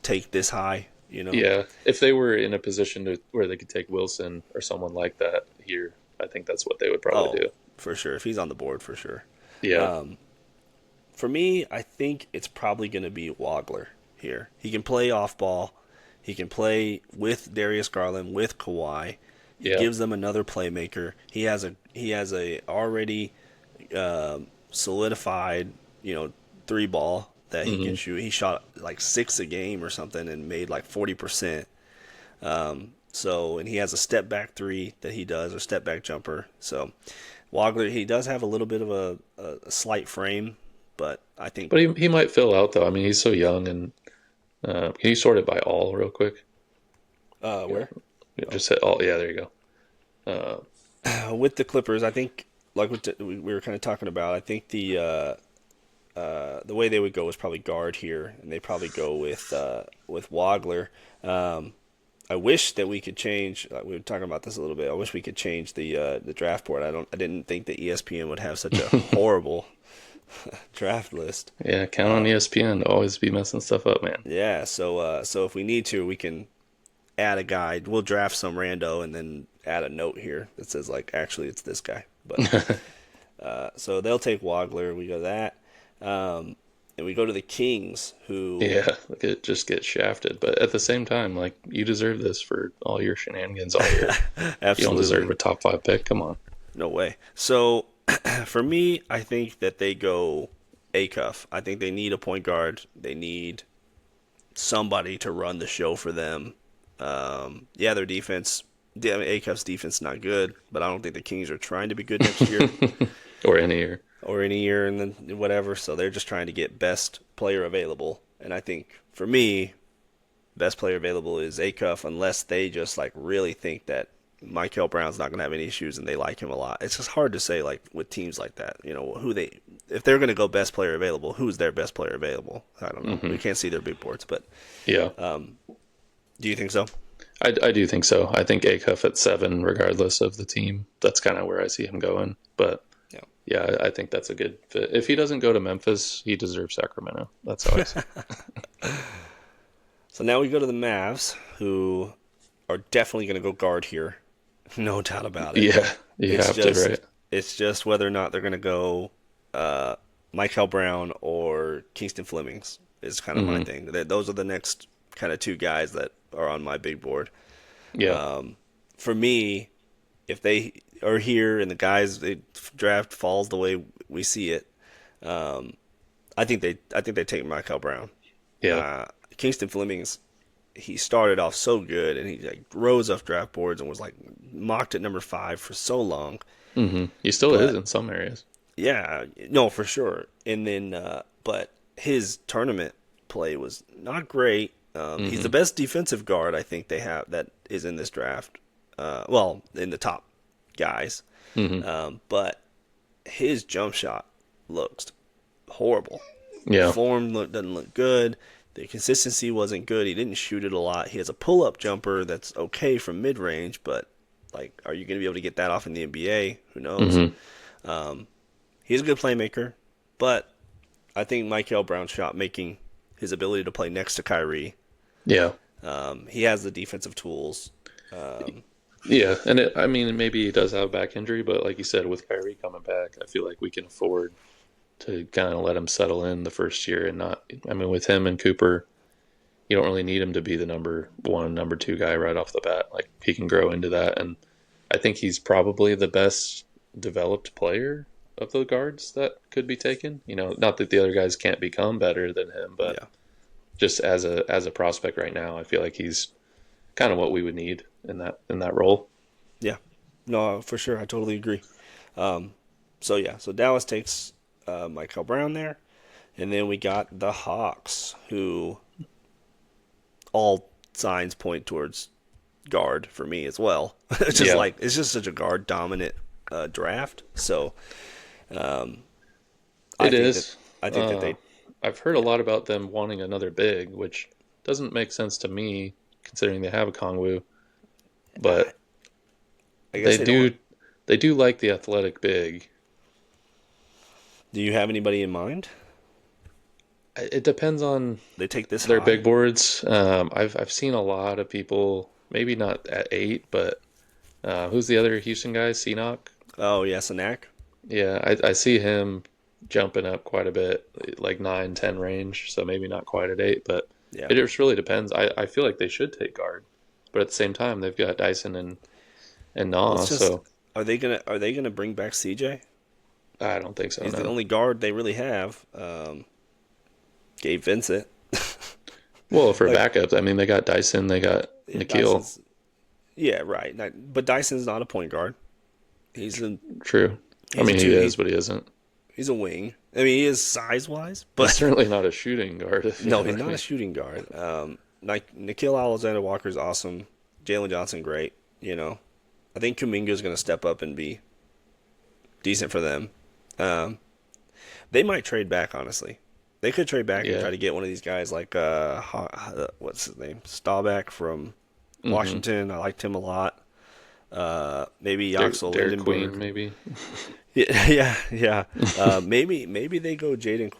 take this high. Yeah, if they were in a position where they could take Wilson or someone like that here, I think that's what they would probably Oh, do. for sure. If he's on the board, for sure. Yeah, For me, I think it's probably going to be Wagler here. He can play off ball. He can play with Darius Garland, with Kawhi. He yeah, gives them another playmaker. He has a already solidified, three ball that he can hmm, shoot. He shot like 6 a game or something and made like 40%. And he has a step back three that he does, or step back jumper. So Wagler, he does have a little bit of a slight frame, but I think but he might fill out though. I mean, he's so young, and can you sort it by all real quick? Yeah, where oh. just hit all. Yeah, there you go. With the Clippers, I think like we were kind of talking about. I think the way they would go is probably guard here, and they probably go with Wagler. I wish that we could change. We were talking about this a little bit. I wish we could change the draft board. I didn't think that ESPN would have such a horrible draft list. Yeah, count on ESPN to always be messing stuff up, man. Yeah, so if we need to, we can add a guy. We'll draft some rando and then add a note here that says like actually it's this guy. But so they'll take Wagler. We go that. and we go to the Kings, who Yeah, like it just gets shafted. But at the same time, like you deserve this for all your shenanigans all year. You don't deserve absolutely a top five pick. Come on. no way. So for me, I think that they go A cuff. I think they need a point guard. They need somebody to run the show for them. Yeah, their defense, I mean, A cuff's defense is not good, but I don't think the Kings are trying to be good next year Or any year. or any year and then whatever. So they're just trying to get best player available. And I think for me, best player available is Acuff unless they just like really think that Michael Brown's not going to have any issues and they like him a lot. It's just hard to say like with teams like that, who they if they're going to go best player available, who's their best player available? I don't know. We can't see their big boards, but Yeah. do you think so? I do think so. I think Acuff at 7, regardless of the team. That's kind of where I see him going. But Yeah. yeah, I think that's a good fit. If he doesn't go to Memphis, he deserves Sacramento. That's how I see it. So now we go to the Mavs, who are definitely going to go guard here. No doubt about it. Yeah, you It's have just to, right? it's just whether or not they're going to go Michael Brown or Kingston Flemings is kind of my thing. Those are the next kind of two guys that are on my big board. Yeah. For me, if they are here and the guys they draft falls the way we see it, I think they take Michael Brown. Yeah. Kingston Flemings, he started off so good and he like rose off draft boards and was like mocked at number 5 for so long. He still is But in some areas. yeah, no, for sure. And then, but his tournament play was not great. He's the best defensive guard I think they have that is in this draft. Well, in the top guys. But his jump shot looks horrible. Yeah. Doesn't look good. The consistency wasn't good. He didn't shoot it a lot. He has a pull-up jumper that's okay from mid-range, but like, are you going to be able to get that off in the NBA? Who knows? He's a good playmaker, but I think Michael Brown's shot making, his ability to play next to Kyrie, Yeah. he has the defensive tools. Yeah. And I mean, maybe he does have a back injury, but like you said, with Kyrie coming back, I feel like we can afford to kind of let him settle in the first year and not, I mean, with him and Cooper, you don't really need him to be the number 1, number 2 guy right off the bat. Like, he can grow into that. And I think he's probably the best developed player of the guards that could be taken. Not that the other guys can't become better than him, but Yeah. just as a prospect right now, I feel like he's kind of what we would need in that role. Yeah. No, for sure. I totally agree. So Dallas takes Michael Brown there. And then we got the Hawks, who all signs point towards guard for me as well. It's just such a guard dominant draft. So It is. I think that they I've heard a lot about them wanting another big, which doesn't make sense to me considering they have a Kongwu. But I guess they don't. do like the athletic big. Do you have anybody in mind? It depends on They take this their high? big boards. I've seen a lot of people, maybe not at 8, but who's the other Houston guy? Seanock? Oh, yeah, Sanak. Yeah, I see him jumping up quite a bit, like 9, 10 range. So maybe not quite at 8, but Yeah. it just really depends. I feel like they should take guard, but at the same time, they've got Dyson and Nah. It's just, So are they gonna bring back CJ? I don't think so. He's No. the only guard they really have. Gabe Vincent. Well, for Like, backups, I mean, they got Dyson, they got yeah, Nikhil. yeah, right. But Dyson's not a point guard. He's a True. I he's mean, a he two, is, but he isn't. he's a wing. I mean, he is size wise, He's but certainly not a shooting guard. If you no, know he's what I not a mean. shooting guard. Like Nikhil Alexander Walker's awesome. Jalen Johnson, great. I think Kuminga's going to step up and be decent for them. They might trade back, honestly. They could trade back and Yeah. try to get one of these guys like what's his name, Staubach from Washington. I liked him a lot. Maybe Yaxel Derek Queen, Lindenberg. maybe. Yeah. Maybe they go Jaden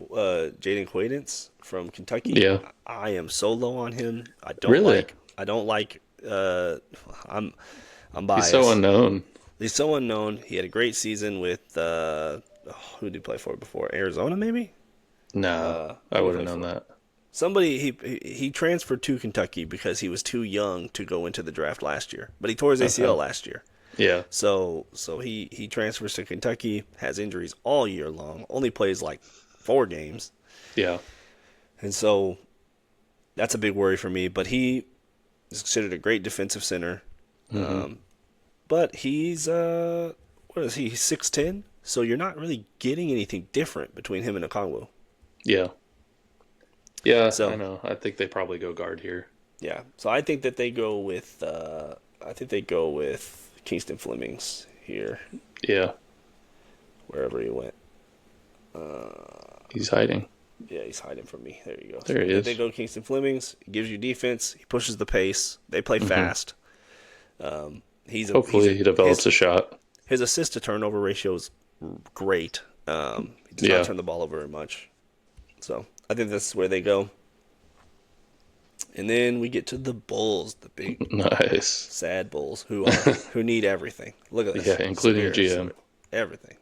Quaidance from Kentucky. Yeah. I am so low on him. Really? I don't like. I'm biased. He's so unknown. He's so unknown. He had a great season with who did he play for before? Arizona, maybe. No, I Who did would he have play known for? that. Somebody he transferred to Kentucky because he was too young to go into the draft last year, but he tore his ACL Okay. last year. Yeah. So he transfers to Kentucky, has injuries all year long, only plays like 4 games, Yeah. and so that's a big worry for me. But he is considered a great defensive center. Hmm. But he's what is he? He's 6'10", so you're not really getting anything different between him and Okongwu. Yeah. Yeah, I So know. I think they probably go guard here. yeah, so I think that they go with Kingston Flemings here, Yeah. wherever he went. He's hiding. Yeah, he's hiding from me. There you go. So There he they is. go Kingston Flemings. He gives you defense. He pushes the pace. They play Hmm. fast. He's a Hopefully he develops a shot. his assist to turnover ratio is great. He does not Yeah. turn the ball over very much. So I think that's where they go. And then we get to the Bulls, the big Nice. sad Bulls who need everything. Look at this, Yeah, including GM. everything.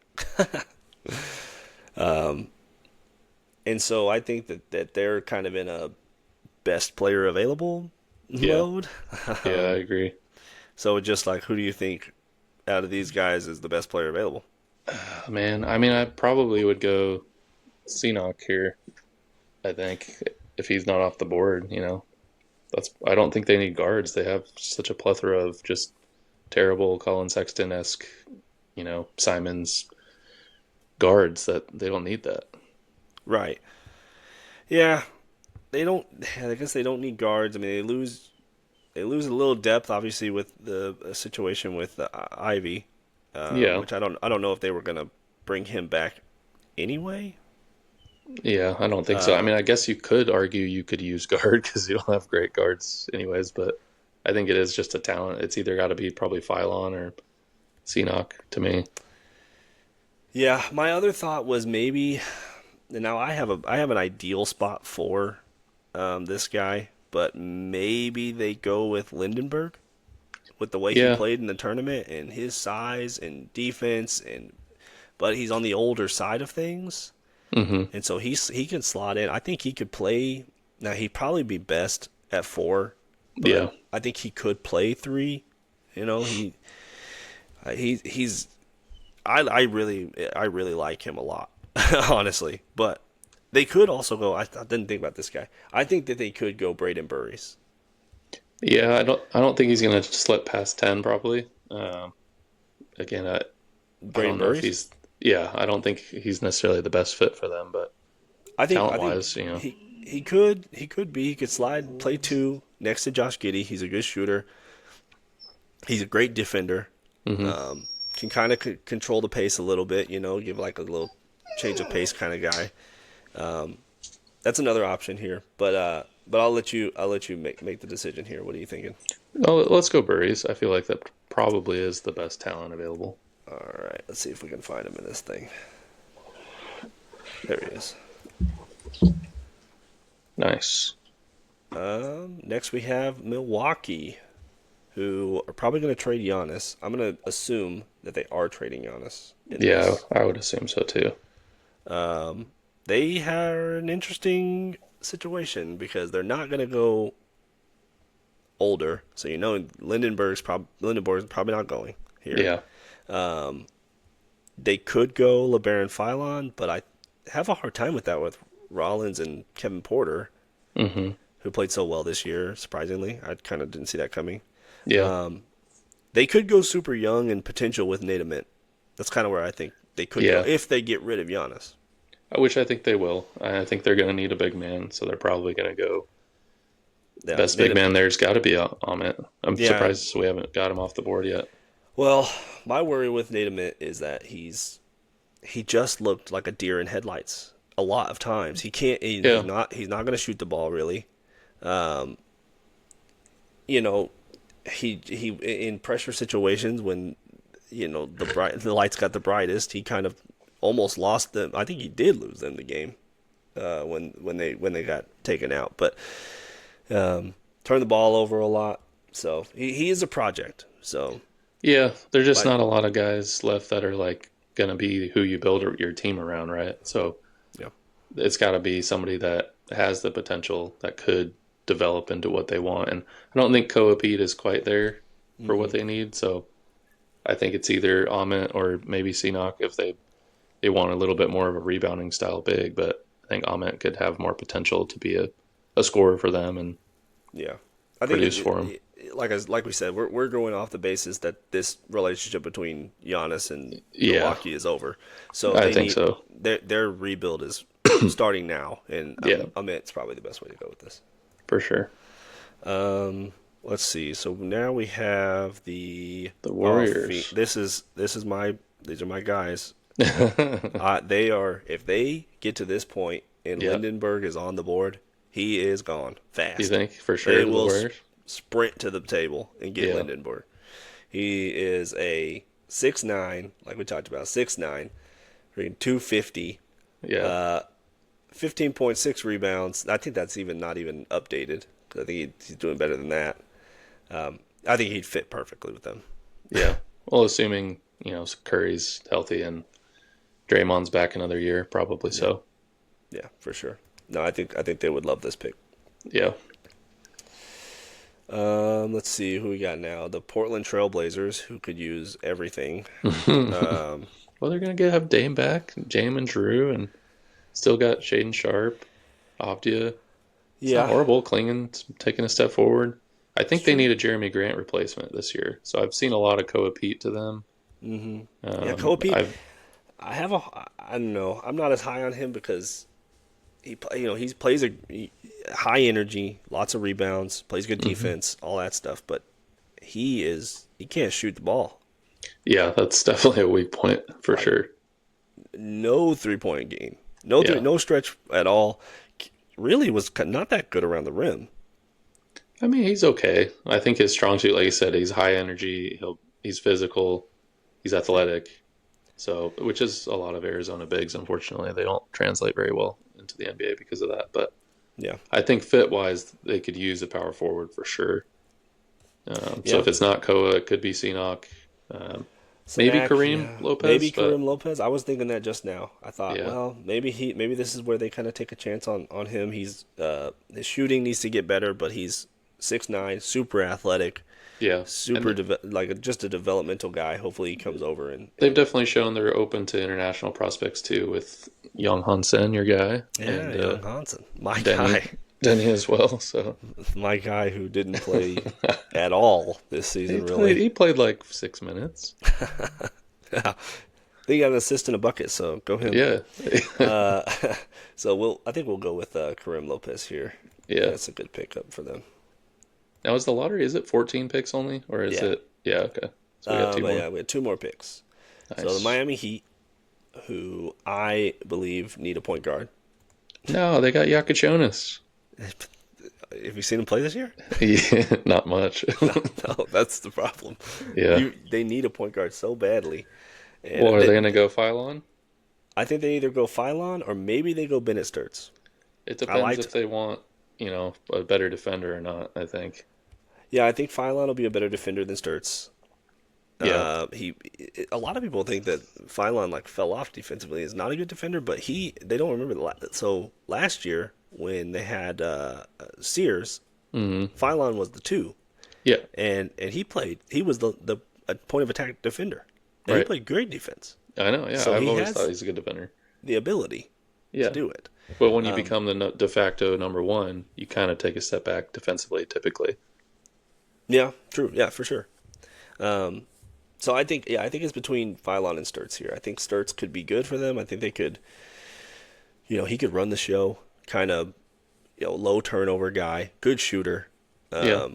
And so I think that they're kind of in a best player available Yeah. mode. Yeah, I agree. So it's just like, who do you think out of these guys is the best player available? Man, I mean, I probably would go Seanock here. I think if he's not off the board, that's. I don't think they need guards. They have such a plethora of just terrible Colin Sexton esque, Simons guards that they don't need that. Right. Yeah, they don't. I guess they don't need guards. I mean, they lose a little depth, obviously, with the situation with Ivy, Yeah, which I don't know if they were gonna bring him back anyway. yeah, I don't think so. I Uh, mean, I guess you could argue you could use guard because you don't have great guards, anyways. But I think it is just a talent. It's either got to be probably Phylon or Seanock to me. yeah, my other thought was maybe now I have an ideal spot for this guy, but maybe they go with Lindenberg with the way he Yeah. played in the tournament and his size and defense but he's on the older side of things. Hmm. And so he can slot in. I think he could play. Now he'd probably be best at 4, but Yeah. I think he could play 3. He's I really like him a lot, honestly. But they could also go. I didn't think about this guy. I think that they could go Braden Burries. Yeah, I don't think he's gonna slip past 10 probably. Again, I Braden don't know if Burries. he's yeah, I don't think he's necessarily the best fit for them, but I think talent-wise, he could slide play 2 next to Josh Giddey. He's a good shooter. He's a great defender. hmm Can kind of control the pace a little bit. Give like a little change of pace kind of guy. That's another option here. But I'll let you make the decision here. What are you thinking? Oh, let's go Burries. I feel like that probably is the best talent available. All right, let's see if we can find him in this thing. There he is. Nice. Next we have Milwaukee, who are probably going to trade Giannis. I'm going to assume that they are trading Giannis in Yeah, this. I would assume so too. They are an interesting situation because they're not going to go older. So Lindenberg's probably not going here. Yeah. They could go LeBaron Philon, but I have a hard time with that with Rollins and Kevin Porter, hmm who played so well this year, surprisingly. I kind of didn't see that coming. Yeah. They could go super young and potential with Nate Mint. That's kind of where I think they could go Yeah. if they get rid of Giannis. Which I think they will. I think they're going to need a big man, so they're probably going to go Yeah, best Nate big man there's got to be Amit. I'm Yeah. surprised we haven't got him off the board yet. Well, my worry with Nate Mint is that he just looked like a deer in headlights a lot of times. He can't. Yeah. He's not going to shoot the ball really. Um, you know, he in pressure situations when the lights got the brightest, he kind of almost lost them. I think he did lose them the game when they got taken out. But turned the ball over a lot. So he is a project. So Yeah, there's just but not a lot of guys left that are like going to be who you build your team around, right? So yeah, it's got to be somebody that has the potential that could develop into what they want. And I don't think Koa Pete is quite there for what Hmm. they need. So I think it's either Amit or maybe Sinok if they want a little bit more of a rebounding style big. But I think Amit could have more potential to be a scorer for them and Yeah, I think produce for them. like we said, we're going off the basis that this relationship between Giannis and Yeah, Milwaukee is over. So I they think need so. their rebuild is starting now, and Yeah, Amit's probably the best way to go with this. for sure. Um, let's see. So now we have the The Warriors. this is my these are my guys. They are if they get to this point and Yeah, Lindenberg is on the board, he is gone you fast. think for They sure the will Warriors? sprint to the table and get Yeah, Lindenberg. He is a 6'9", like we talked about, 6'9", 250, yeah. 15.6 rebounds. I think that's even not even updated because I think he's doing better than that. I think he'd fit perfectly with them. Yeah. Well, assuming, Curry's healthy and Draymond's back another year, probably Yeah, so. yeah, for sure. No, I think they would love this pick. Yeah. Let's see who we got now. The Portland Trailblazers, who could use everything. Well, Um, they're going to have Dame back, Dame and Drew, and still got Shaden Sharp, Optia. It's not yeah, horrible. Klingon's taking a step forward. I it's think they true. need a Jeremy Grant replacement this year. So I've seen a lot of Koa Pete to them. Hmm. Yeah, Kobe. I've I don't know. I'm not as high on him because he plays high energy, lots of rebounds, plays good mhm. defense, all that stuff. But he can't shoot the ball. Yeah, that's definitely a weak point for Like sure. no 3-point game, Yeah. no stretch at all. Really was not that good around the rim. I mean, he's okay. I think his strong suit, like you said, he's high energy. He's physical. He's Yeah, athletic. So, which is a lot of Arizona bigs. Unfortunately, they don't translate very well into the NBA because of that. But yeah, I think fit wise, they could use a power forward for sure. So yeah. if it's not Koa, it could be Sinok, um, maybe Sanak, Kareem yeah, maybe Lopez. Karim But Lopez. I was thinking that just now. I thought, yeah, well, maybe this is where they kind of take a chance on him. His shooting needs to get better, but he's 6'9", super athletic, yeah, and like just a developmental guy. Hopefully, he comes over they've and definitely shown they're open to international prospects too, with Young Hansen, your guy, yeah, and young Hansen, my Denny, guy, Denny as well. So my guy who didn't play at all this he season, played. really. He played like 6 minutes. Yeah, they got an assist and a bucket, so go him. Yeah, Uh, I think we'll go with Karim Lopez here. yeah. That's a good pickup for them. Now is the lottery? Is it 14 picks only, or is Yeah. it? Yeah, okay. So we got two But more. yeah, we had two more picks. So the Nice. Miami Heat, who I believe need a point guard. No, they got Yakuchonis. Have you seen him play this year? Yeah, not much. No, no, that's the problem. Yeah. They need a point guard so badly, Well, and are they gonna go Phylon? I think they either go Phylon or maybe they go Bennett Sturts. It I depends liked, if they want, a better defender or not. I think. yeah, I think Phylon will be a better defender than Sturts. Yeah. He, a lot of people think that Phylon like fell off defensively. Is not a good defender, but they don't remember so last year when they had Sears, Hmm. Phylon was the two, Yeah. and he was the point of attack defender, and he Right. played great defense. I know. Yeah. So I've he always thought has he's a good defender. the ability to Yeah. do it. But when you Um, become the de facto number one, you kind of take a step back defensively, typically. yeah, true. Yeah, for sure. Um, so I think it's between Phylon and Sturts here. I think Sturts could be good for them. I think they could, he could run the show, kind of, low turnover guy, good shooter. Yeah.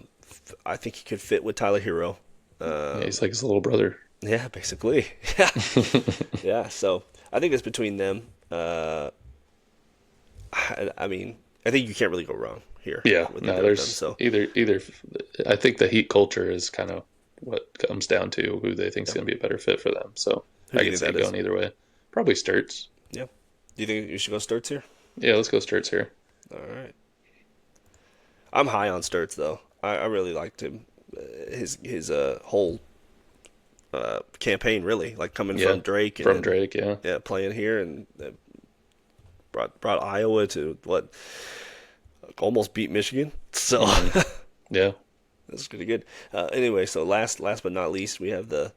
I think he could fit with Tyler Hero. Yeah. Um, He's like his little brother. yeah, basically. Yeah, yeah. So I think it's between them. I mean, I think you can't really go wrong here Yeah, with no, either of them. there's So either. I think the Heat culture is kind of what comes down to who they think is yeah. going to be a better fit for them. So Who I do you can think see it that is? going either way. Probably Sturts. Yeah. Do you think you should go Sturts here? Yeah, let's go Sturts here. All right. I'm high on Sturts though. I really liked him. His whole campaign really like coming Yeah, from Drake and from then Drake. Yeah, yeah playing here and brought Iowa to what, almost beat Michigan. So Yeah, that's pretty good. Anyway, so last but not least, we have the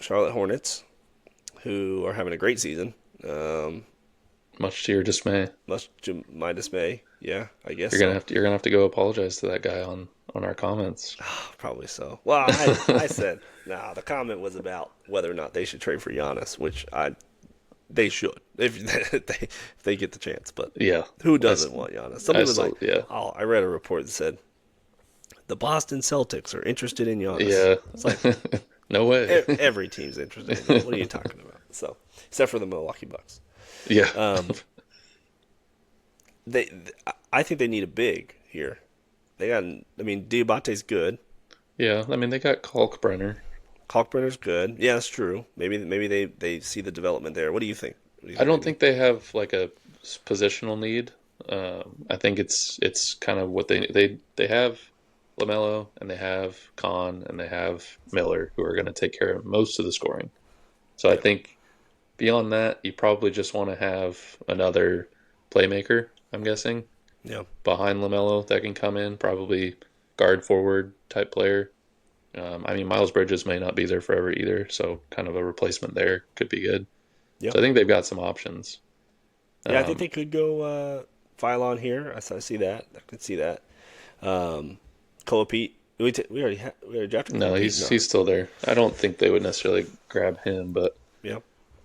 Charlotte Hornets, who are having a great season. much to your dismay. Much to my dismay. Yeah, I guess You're so. gonna have to go apologize to that guy on our comments. Probably so. Well, I said, nah, the comment was about whether or not they should trade for Giannis, which they should if if they get the chance. But Yeah, who doesn't want Giannis? Somebody I was saw. like, Yeah, oh, I read a report that said the Boston Celtics are interested in Giannis. yeah. It's like No way. every team's interested in him. What are you talking about? So, except for the Milwaukee Bucks. Yeah, They, I think they need a big here. They got, I mean, Diabate's good. yeah. I mean, they got Kalkbrenner. Kalkbrenner's good. Yeah, that's true. Maybe they see the development there. What do you think? What do you I don't they think they have like a positional need. I think it's kind of what they have LaMelo and they have Kahn and they have Miller who are going to take care of most of the scoring. So I need? think beyond that, you probably just want to have another playmaker. I'm guessing Yeah, behind LaMelo that can come in, probably guard forward type player. I mean, Miles Bridges may not be there forever either, so kind of a replacement there could be good. yeah, So I think they've got some options. yeah. I think Um, they could go Phylon here. I see that. I could see that. Colapete. We already drafted no, Colapete. No. he's still there. I don't think they would necessarily grab him, but Yeah.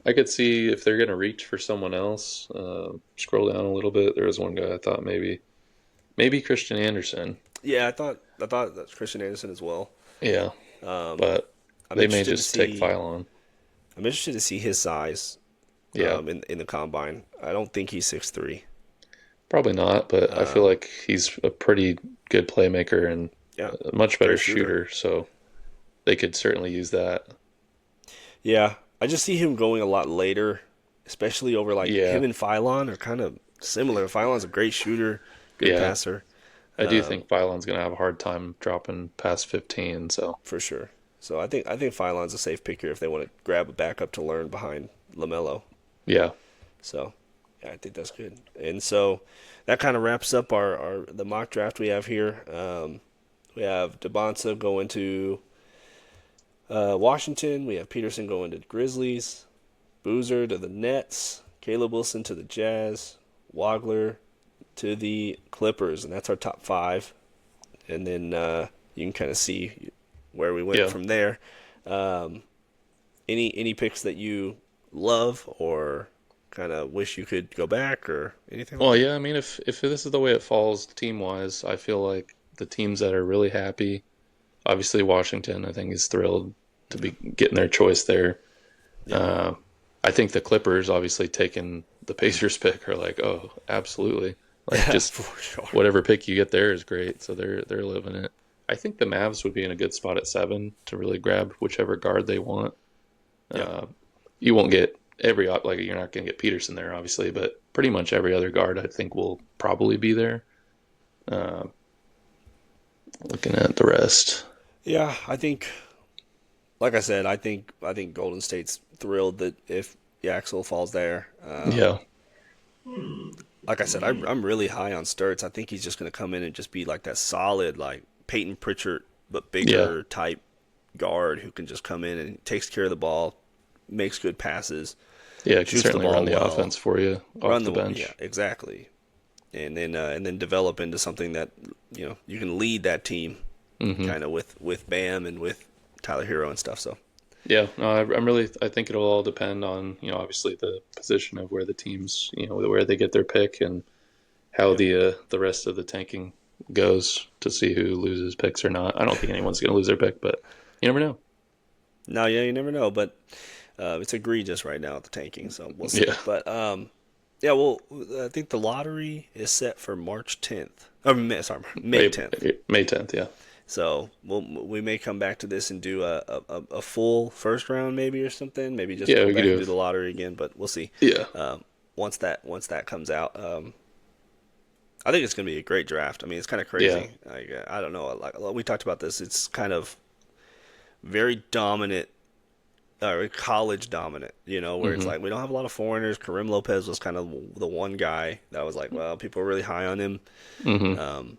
I could see if they're going to reach for someone else. Scroll down a little bit. There was one guy I thought maybe Christian Anderson. Yeah, I thought that's Christian Anderson as well. Yeah, Um, but I'm they may interested to just take see. Phylon. I'm interested to see his size Yeah, in the combine. I don't think he's 6'3". probably not, but I feel like he's a pretty good playmaker and Yeah, a much better great shooter. shooter, so they could certainly use that. Yeah, I just see him going a lot later, especially over like Yeah, him and Phylon are kind of similar. Phylon's a great shooter, good yeah. passer, I do think Phylon's going to have a hard time dropping past 15, so for sure. So I think Phylon's a safe pick here if they want to grab a backup to learn behind Lamelo. yeah. So yeah, I think that's good. And so that kind of wraps up our the mock draft we have here. We have Debonsa going to Washington. We have Peterson going to Grizzlies. Boozer to the Nets. Caleb Wilson to the Jazz. Wagler to the Clippers. And that's our top five. And then you can kind of see where we went Yeah. from there. Any picks that you love or kind of wish you could go back or anything like Well, that? yeah, I mean, if this is the way it falls team wise, I feel like the teams that are really happy, obviously Washington, I think is thrilled to be getting their choice there. Yeah. I think the Clippers, obviously taking the Pacers pick, are like, oh, absolutely, like Yeah, just for sure. whatever pick you get there is great. So they're living it. I think the Mavs would be in a good spot at 7 to really grab whichever guard they want. Yeah. You won't get like you're not going to get Peterson there, obviously, but pretty much every other guard I think will probably be there. Uh, Looking at the rest, Yeah, I think, like I said, I think Golden State's thrilled that if Yaxel falls there. yeah, Like I said, I'm really high on Sturts. I think he's just going to come in and just be like that solid, like Peyton Pritchard but yeah, bigger type guard who can just come in and takes care of the ball, makes good passes, yeah. It can shoots the certainly ball run the well, offense for you off run the the bench. yeah, exactly, and then develop into something that you can lead that team kind of with Bam and with Tyler Hero and stuff. So Yeah, no, I think it'll all depend on, obviously the position of where the teams, where they get their pick and how yep. the rest of the tanking goes to see who loses picks or not. I don't think anyone's going to lose their pick, but you never know. No, yeah, you never know, but it's egregious right now at the tanking, so we'll see. Yeah, But yeah, well, I think the lottery is set for March 10th. Or May 10th. May 10th, yeah. So we may come back to this and do a full first round maybe or something. Maybe just Yeah, go we could back and do do the lottery again, but we'll see. Yeah. Once that comes out, I think it's going to be a great draft. I mean, it's kind of Yeah. crazy. I don't know. Like we talked about this, it's kind of very dominant college dominant, where it's Hmm. like we don't have a lot of foreigners. Karim Lopez was kind of the one guy that was like, well, people are really high on him. Hmm.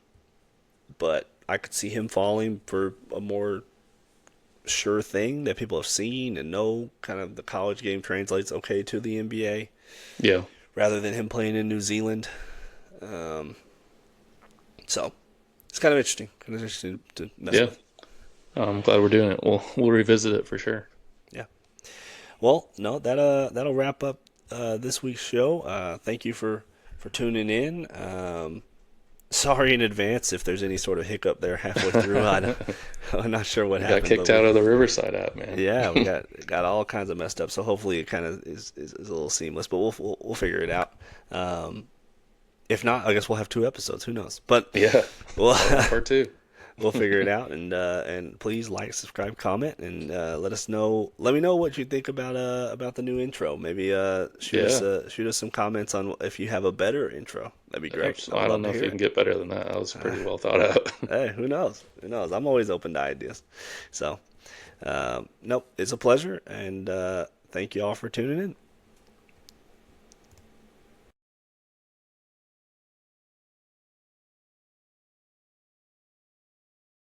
But I could see him falling for a more sure thing that people have seen and know kind of the college game translates okay to the NBA Yeah. rather than him playing in New Zealand. So it's kind of interesting. Kind of interesting to mess Yeah. with. I'm glad we're doing it. We'll revisit it for sure. Yeah. Well, no, that'll wrap up this week's show. Thank you for tuning in. Sorry in advance if there's any sort of hiccup there halfway through. I'm not sure what Got happened. kicked out of the Riverside app, man. Yeah, we got all kinds of messed up. So hopefully it kind of is a little seamless, but we'll figure it out. If not, I guess we'll have 2 episodes. Who knows? But Yeah. we'll Part two. we'll figure it out. And please like, subscribe, comment, and let us know. Let me know what you think about the new intro. Maybe shoot us some comments on if you have a better intro. That'd be great. I don't know if you can get better than that. That was pretty well thought out. Hey, who knows? Who knows? I'm always open to ideas. So, nope, it's a pleasure, and thank you all for tuning in.